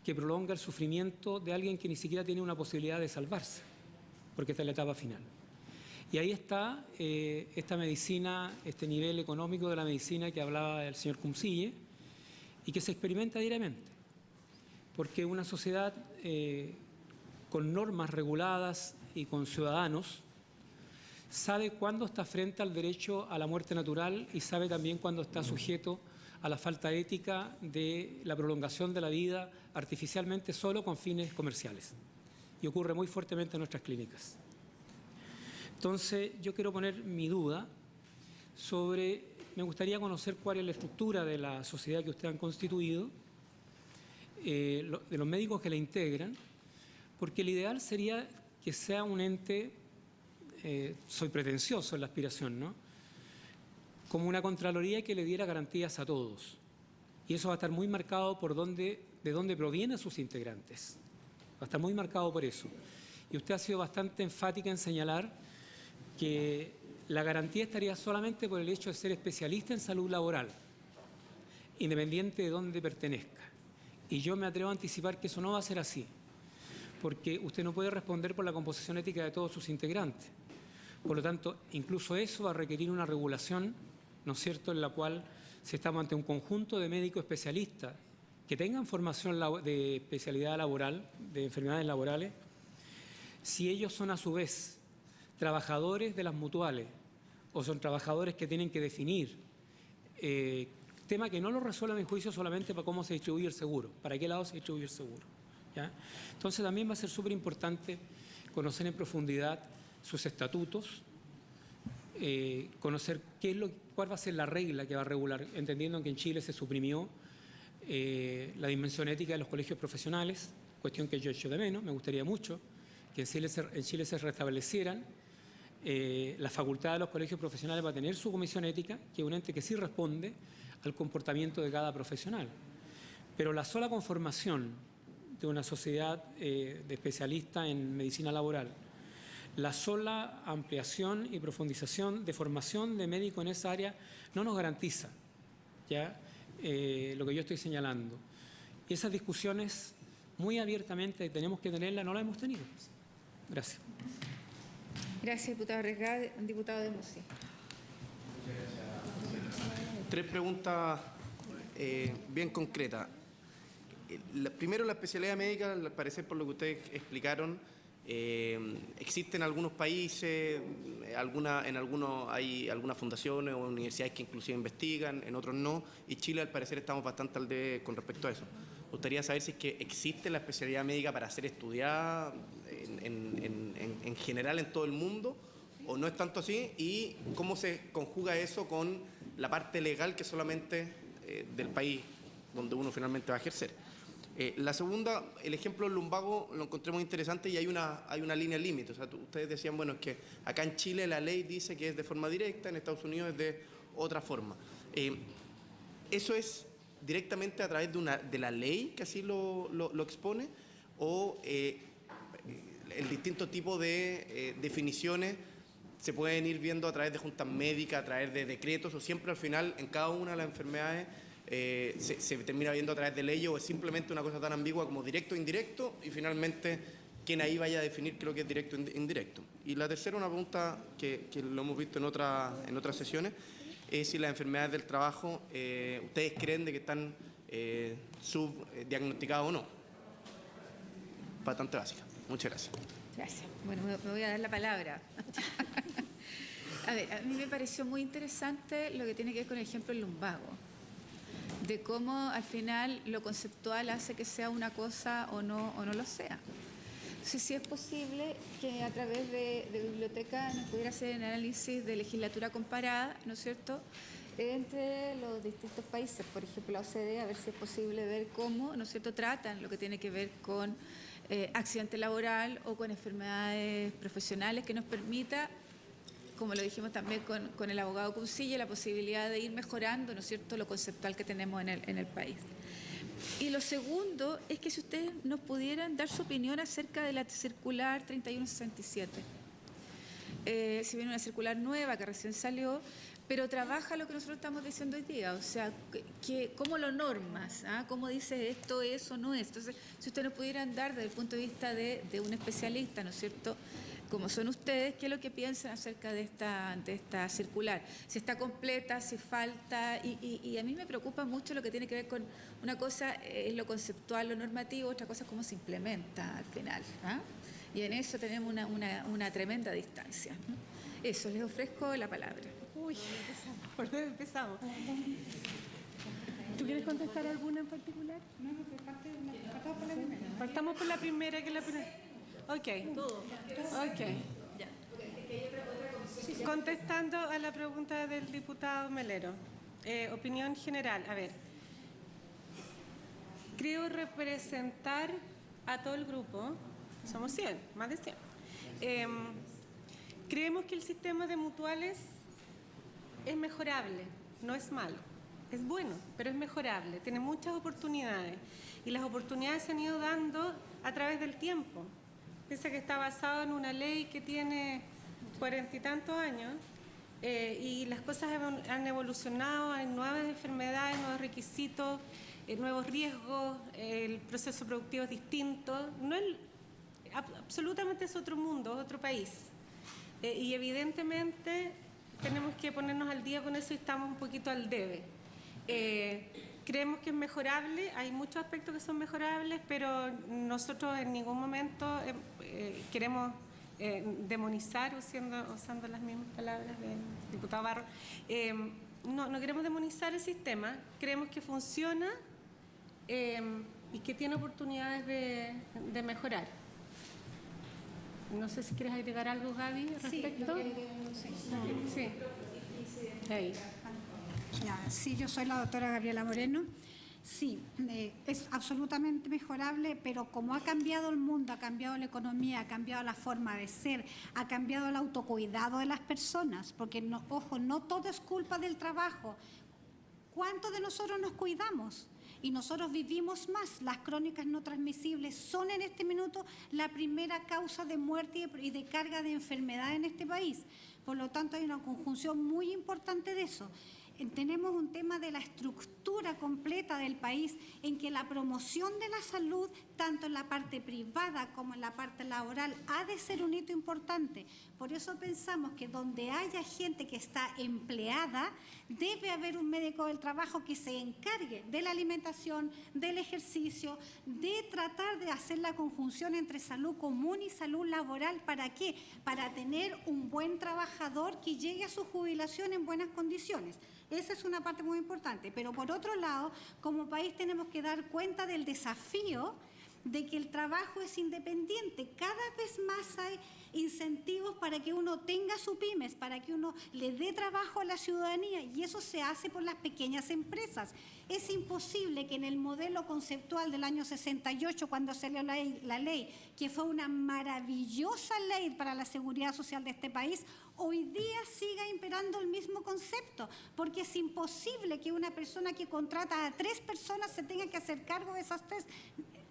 que prolonga el sufrimiento de alguien que ni siquiera tiene una posibilidad de salvarse, porque está en la etapa final. Y ahí está esta medicina, este nivel económico de la medicina que hablaba el señor Cumcille, y que se experimenta diariamente, porque una sociedad con normas reguladas y con ciudadanos sabe cuándo está frente al derecho a la muerte natural y sabe también cuándo está sujeto a la falta ética de la prolongación de la vida artificialmente solo con fines comerciales. Y ocurre muy fuertemente en nuestras clínicas. Entonces, yo quiero poner mi duda sobre, me gustaría conocer cuál es la estructura de la sociedad que ustedes han constituido, de los médicos que la integran, porque el ideal sería que sea un ente, soy pretencioso en la aspiración, ¿no?, como una Contraloría que le diera garantías a todos. Y eso va a estar muy marcado por de dónde provienen sus integrantes. Va a estar muy marcado por eso. Y usted ha sido bastante enfática en señalar que la garantía estaría solamente por el hecho de ser especialista en salud laboral, independiente de dónde pertenezca. Y yo me atrevo a anticipar que eso no va a ser así, porque usted no puede responder por la composición ética de todos sus integrantes. Por lo tanto, incluso eso va a requerir una regulación, ¿no es cierto?, en la cual si estamos ante un conjunto de médicos especialistas que tengan formación de especialidad laboral, de enfermedades laborales, si ellos son a su vez trabajadores de las mutuales o son trabajadores que tienen que definir, tema que no lo resuelve en juicio solamente para cómo se distribuye el seguro, para qué lado se distribuye el seguro, ¿ya? Entonces también va a ser súper importante conocer en profundidad sus estatutos, conocer cuál va a ser la regla que va a regular, entendiendo que en Chile se suprimió la dimensión ética de los colegios profesionales, cuestión que yo echo de menos. Me gustaría mucho que en Chile se restablecieran la facultad de los colegios profesionales para tener su comisión ética, que es un ente que sí responde al comportamiento de cada profesional. Pero la sola conformación de una sociedad de especialistas en medicina laboral, la sola ampliación y profundización de formación de médicos en esa área no nos garantiza, ¿ya?, lo que yo estoy señalando. Y esas discusiones muy abiertamente tenemos que tenerlas, no las hemos tenido. Gracias. Gracias, diputado Resga. Diputado de Mossi. Tres preguntas bien concretas. Primero, la especialidad médica, al parecer por lo que ustedes explicaron, existe en algunos países, en algunos hay algunas fundaciones o universidades que inclusive investigan, en otros no, y Chile al parecer estamos bastante al debe con respecto a eso. Me gustaría saber si es que existe la especialidad médica para ser estudiada en general en todo el mundo, o no es tanto así, y cómo se conjuga eso con la parte legal que solamente del país donde uno finalmente va a ejercer. La segunda, el ejemplo del lumbago lo encontré muy interesante y hay una línea límite. O sea, ustedes decían, bueno, es que acá en Chile la ley dice que es de forma directa, en Estados Unidos es de otra forma. ¿Eso es directamente a través de la ley que así lo expone? ¿O el distinto tipo de definiciones se pueden ir viendo a través de juntas médicas, a través de decretos, o siempre al final en cada una de las enfermedades se termina viendo a través de leyes, o es simplemente una cosa tan ambigua como directo o indirecto, y finalmente quien ahí vaya a definir creo que es directo o indirecto? Y la tercera, una pregunta que lo hemos visto en otras sesiones, es si las enfermedades del trabajo ustedes creen de que están subdiagnosticadas o no. Bastante básica. Muchas gracias. Gracias. Bueno, me voy a dar la palabra. A ver, a mí me pareció muy interesante lo que tiene que ver con el ejemplo del lumbago, de cómo al final lo conceptual hace que sea una cosa o no lo sea. Entonces, si es posible que a través de biblioteca nos pudiera hacer un análisis de legislatura comparada, ¿no es cierto?, entre los distintos países, por ejemplo la OCDE, a ver si es posible ver cómo, ¿no es cierto?, tratan lo que tiene que ver con accidente laboral o con enfermedades profesionales, que nos permita, como lo dijimos también con el abogado Cuncilla, la posibilidad de ir mejorando, ¿no es cierto?, lo conceptual que tenemos en el país. Y lo segundo es que si ustedes nos pudieran dar su opinión acerca de la circular 3167. Si viene una circular nueva que recién salió, pero trabaja lo que nosotros estamos diciendo hoy día, o sea, ¿cómo lo normas? ¿Ah? ¿Cómo dice esto es o no es? Entonces, si ustedes nos pudieran dar desde el punto de vista de un especialista, ¿no es cierto?, como son ustedes, ¿qué es lo que piensan acerca de esta circular? Si está completa, si falta, y a mí me preocupa mucho lo que tiene que ver con, una cosa es lo conceptual, lo normativo, otra cosa es cómo se implementa al final, ¿ah? Y en eso tenemos una tremenda distancia, ¿no? Eso, les ofrezco la palabra. Uy, ¿por dónde empezamos? ¿Tú quieres contestar alguna en particular? No, partamos por la primera. Partamos por la primera, que es la primera. Ok. Ok. Contestando a la pregunta del diputado Melero. Opinión general. A ver. Creo representar a todo el grupo. Somos 100, más de 100. Creemos que el sistema de mutuales es mejorable, no es malo. Es bueno, pero es mejorable, tiene muchas oportunidades y las oportunidades se han ido dando a través del tiempo. Piensa que está basado en una ley que tiene 40 y tantos años y las cosas han evolucionado, hay nuevas enfermedades, nuevos requisitos, nuevos riesgos, el proceso productivo es distinto, absolutamente es otro mundo, otro país. Y evidentemente tenemos que ponernos al día con eso y estamos un poquito al debe. Creemos que es mejorable, hay muchos aspectos que son mejorables, pero nosotros en ningún momento queremos demonizar, usando las mismas palabras del diputado Barro, no queremos demonizar el sistema, creemos que funciona y que tiene oportunidades de mejorar. No sé si quieres agregar algo, Gaby, al respecto. Sí. Ahí. Sí, yo soy la doctora Gabriela Moreno. Sí, es absolutamente mejorable, pero como ha cambiado el mundo, ha cambiado la economía, ha cambiado la forma de ser, ha cambiado el autocuidado de las personas, porque, ojo, no todo es culpa del trabajo. ¿Cuántos de nosotros nos cuidamos? Y nosotros vivimos más. Las crónicas no transmisibles son en este minuto la primera causa de muerte y de carga de enfermedad en este país. Por lo tanto, hay una conjunción muy importante de eso. Tenemos un tema de la estructura completa del país en que la promoción de la salud, tanto en la parte privada como en la parte laboral, ha de ser un hito importante. Por eso pensamos que donde haya gente que está empleada, debe haber un médico del trabajo que se encargue de la alimentación, del ejercicio, de tratar de hacer la conjunción entre salud común y salud laboral. ¿Para qué? Para tener un buen trabajador que llegue a su jubilación en buenas condiciones. Esa es una parte muy importante. Pero por otro lado, como país tenemos que dar cuenta del desafío de que el trabajo es independiente. Cada vez más hay incentivos para que uno tenga su pymes, para que uno le dé trabajo a la ciudadanía, y eso se hace por las pequeñas empresas. Es imposible que en el modelo conceptual del año 68, cuando salió la ley, que fue una maravillosa ley para la seguridad social de este país, hoy día siga imperando el mismo concepto, porque es imposible que una persona que contrata a 3 personas se tenga que hacer cargo de esas 3.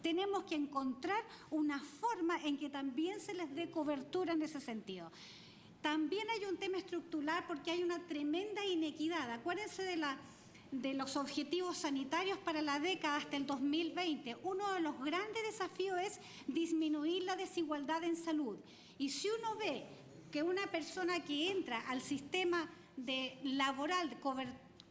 Tenemos que encontrar una forma en que también se les dé cobertura en ese sentido. También hay un tema estructural porque hay una tremenda inequidad. Acuérdense de los objetivos sanitarios para la década hasta el 2020. Uno de los grandes desafíos es disminuir la desigualdad en salud. Y si uno ve que una persona que entra al sistema laboral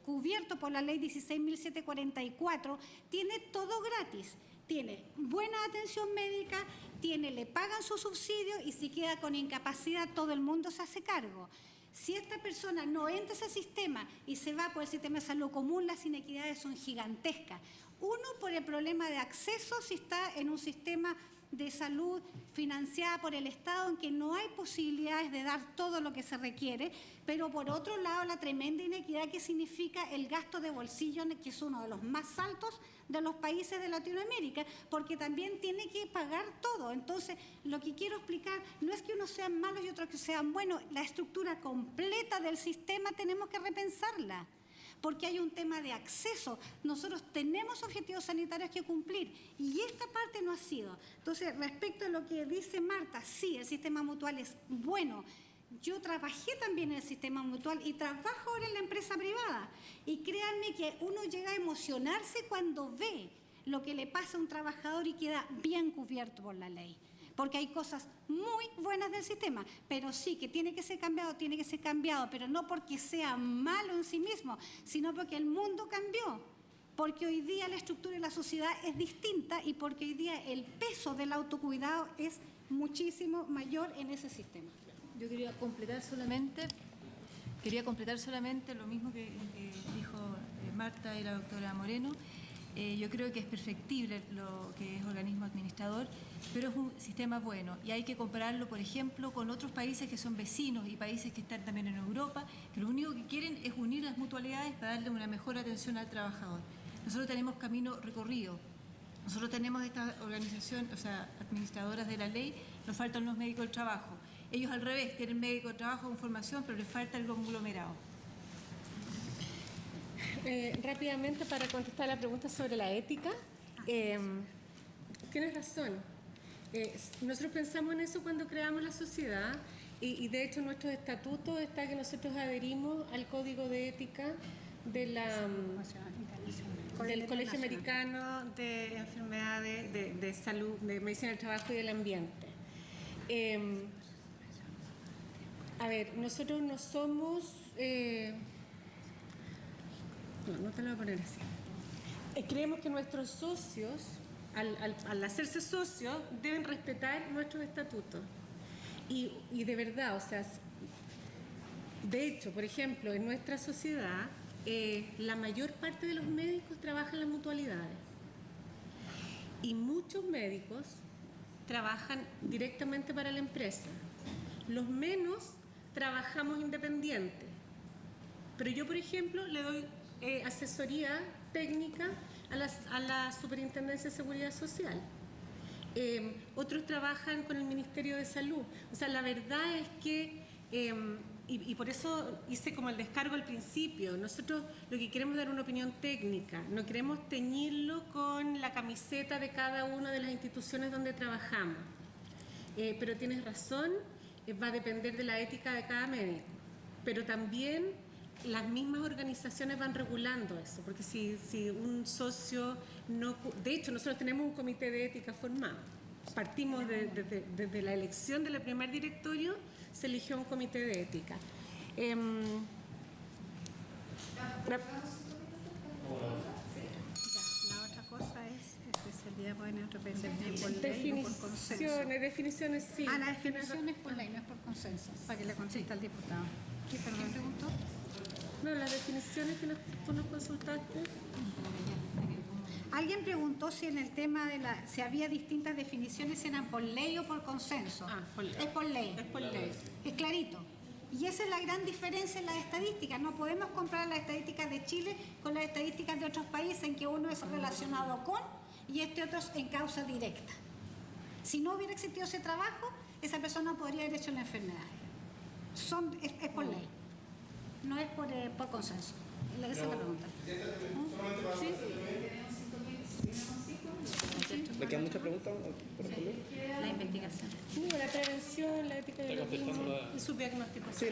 cubierto por la ley 16.744 tiene todo gratis. Tiene buena atención médica, le pagan su subsidio y si queda con incapacidad todo el mundo se hace cargo. Si esta persona no entra a ese sistema y se va por el sistema de salud común, las inequidades son gigantescas. Uno, por el problema de acceso, si está en un sistema de salud financiada por el Estado en que no hay posibilidades de dar todo lo que se requiere, pero por otro lado la tremenda inequidad que significa el gasto de bolsillo, que es uno de los más altos de los países de Latinoamérica, porque también tiene que pagar todo. Entonces, lo que quiero explicar no es que unos sean malos y otros que sean buenos, la estructura completa del sistema tenemos que repensarla, porque hay un tema de acceso. Nosotros tenemos objetivos sanitarios que cumplir y esta parte no ha sido. Entonces, respecto a lo que dice Marta, sí, el sistema mutual es bueno. Yo trabajé también en el sistema mutual y trabajo ahora en la empresa privada. Y créanme que uno llega a emocionarse cuando ve lo que le pasa a un trabajador y queda bien cubierto por la ley. Porque hay cosas muy buenas del sistema, pero sí que tiene que ser cambiado, pero no porque sea malo en sí mismo, sino porque el mundo cambió, porque hoy día la estructura de la sociedad es distinta y porque hoy día el peso del autocuidado es muchísimo mayor en ese sistema. Yo quería completar solamente lo mismo que dijo Marta y la doctora Moreno. Yo creo que es perfectible lo que es organismo administrador, pero es un sistema bueno y hay que compararlo, por ejemplo, con otros países que son vecinos y países que están también en Europa, que lo único que quieren es unir las mutualidades para darle una mejor atención al trabajador. Nosotros tenemos camino recorrido. Nosotros tenemos esta organización, o sea, administradoras de la ley, nos faltan los médicos del trabajo. Ellos al revés, tienen médicos de trabajo con formación, pero les falta el conglomerado. Rápidamente, para contestar la pregunta sobre la ética, tienes razón. Nosotros pensamos en eso cuando creamos la sociedad y de hecho en nuestros estatutos está que nosotros adherimos al Código de Ética del Colegio Americano de Enfermedades de Salud, de Medicina del Trabajo y del Ambiente. A ver, nosotros no somos... no te lo voy a poner así. Creemos que nuestros socios, al hacerse socios, deben respetar nuestros estatutos. Y de verdad, o sea, de hecho, por ejemplo, en nuestra sociedad, la mayor parte de los médicos trabajan en las mutualidades. Y muchos médicos trabajan directamente para la empresa. Los menos trabajamos independientes. Pero yo, por ejemplo, le doy asesoría técnica a la Superintendencia de Seguridad Social. Otros trabajan con el Ministerio de Salud. O sea, la verdad es que, y por eso hice como el descargo al principio, nosotros lo que queremos es dar una opinión técnica, no queremos teñirlo con la camiseta de cada una de las instituciones donde trabajamos. Pero tienes razón, va a depender de la ética de cada médico. Pero también las mismas organizaciones van regulando eso, porque si un socio no... De hecho, nosotros tenemos un comité de ética formado. Partimos desde la elección del primer directorio, se eligió un comité de ética. La otra cosa es especialidad por ley o por consenso. Definiciones, sí. La definición es por ley, no es por consenso, para que le conteste al diputado. ¿Quién preguntó? No, las definiciones que tú nos consultaste. Alguien preguntó si en el tema de si había distintas definiciones, eran por ley o por consenso. Por ley. Es por ley. Es por ley. Es clarito. Y esa es la gran diferencia en las estadísticas. No podemos comparar las estadísticas de Chile con las estadísticas de otros países en que uno es relacionado con y otro es en causa directa. Si no hubiera existido ese trabajo, esa persona podría haber hecho la enfermedad. Es por ley. No es por consenso. Esa es la pregunta. ¿Sí? ¿Le quedan muchas preguntas por responder? La investigación. La prevención, la ética del autismo y su diagnóstico. Sí,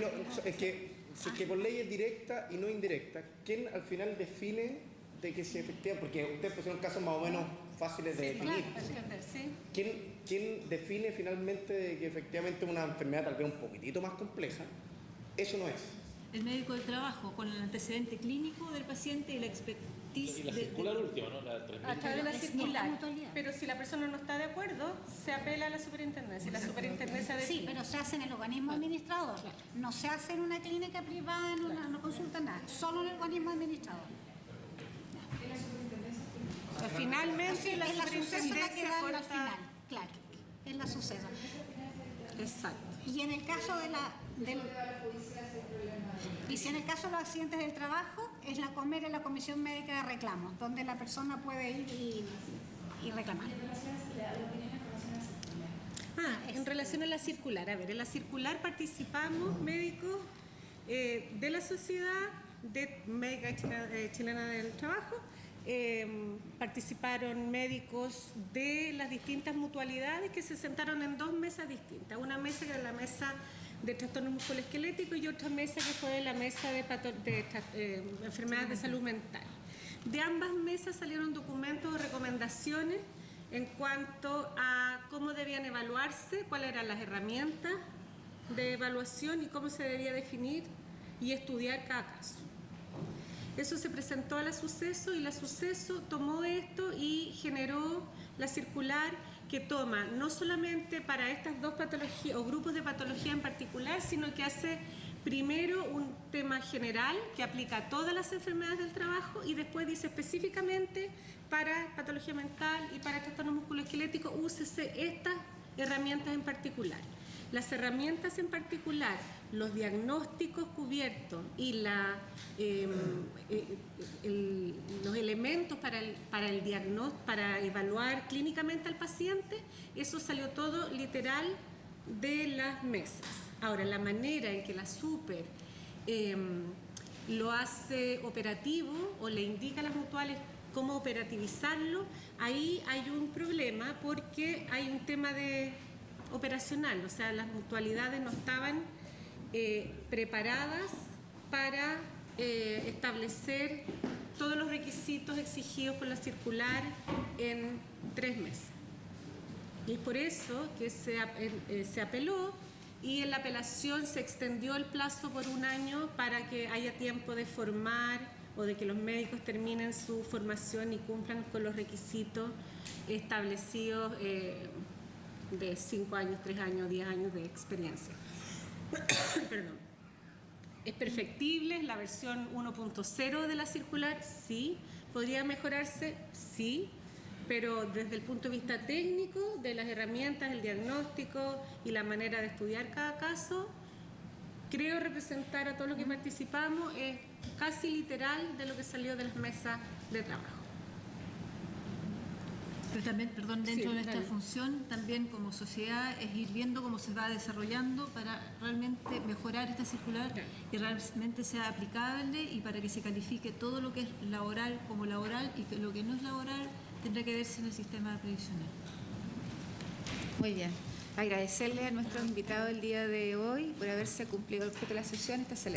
es que por ley es directa y no indirecta. ¿Quién al final define de que si efectivamente, porque ustedes pusieron casos más o menos fáciles de definir? ¿Quién define finalmente de que efectivamente una enfermedad tal vez un poquitito más compleja? Eso no es. El médico del trabajo, con el antecedente clínico del paciente y la expertise. Y la circular última, ¿no? A través de la circular. Pero si la persona no está de acuerdo, se apela a la superintendencia. La superintendencia Sí, pero se hace en el organismo administrador. No se hace en una clínica privada, no consulta nada. Solo en el organismo administrador. Finalmente, la superintendencia que dan al final. Claro, es la suceso. Exacto. Y en el caso y si en el caso de los accidentes del trabajo, es la Comisión Médica de Reclamos, donde la persona puede ir y reclamar. En relación a la circular, a ver, en la circular participamos médicos de la Sociedad Médica Chilena del Trabajo, participaron médicos de las distintas mutualidades que se sentaron en dos mesas distintas. Una mesa que era la mesa de trastornos musculoesqueléticos y otra mesa que fue la mesa de enfermedades de salud mental. De ambas mesas salieron documentos o recomendaciones en cuanto a cómo debían evaluarse, cuáles eran las herramientas de evaluación y cómo se debía definir y estudiar cada caso. Eso se presentó a la Suceso y la Suceso tomó esto y generó la circular que toma no solamente para estas dos patologías o grupos de patología en particular, sino que hace primero un tema general que aplica a todas las enfermedades del trabajo y después dice específicamente para patología mental y para trastorno musculoesquelético, úsese estas herramientas en particular. Las herramientas en particular, los diagnósticos cubiertos y los elementos para evaluar clínicamente al paciente, eso salió todo literal de las mesas. Ahora, la manera en que la SUPER lo hace operativo o le indica a las mutuales cómo operativizarlo, ahí hay un problema porque hay un tema operacional, o sea, las mutualidades no estaban preparadas para establecer todos los requisitos exigidos por la circular en 3 meses. Y es por eso que se apeló y en la apelación se extendió el plazo por 1 año para que haya tiempo de formar o de que los médicos terminen su formación y cumplan con los requisitos establecidos de 5 años, 3 años, 10 años de experiencia. Perdón. ¿Es perfectible la versión 1.0 de la circular? Sí. ¿Podría mejorarse? Sí. Pero desde el punto de vista técnico, de las herramientas, el diagnóstico y la manera de estudiar cada caso, creo representar a todos los que participamos, es casi literal de lo que salió de las mesas de trabajo. Pero también, perdón, dentro Sí, de nuestra dale. función, también como sociedad, es ir viendo cómo se va desarrollando para realmente mejorar esta circular y realmente sea aplicable y para que se califique todo lo que es laboral como laboral y que lo que no es laboral tendrá que verse en el sistema previsional. Muy bien. Agradecerle a nuestros invitados el día de hoy por haberse cumplido el objeto de la sesión. Esta se le...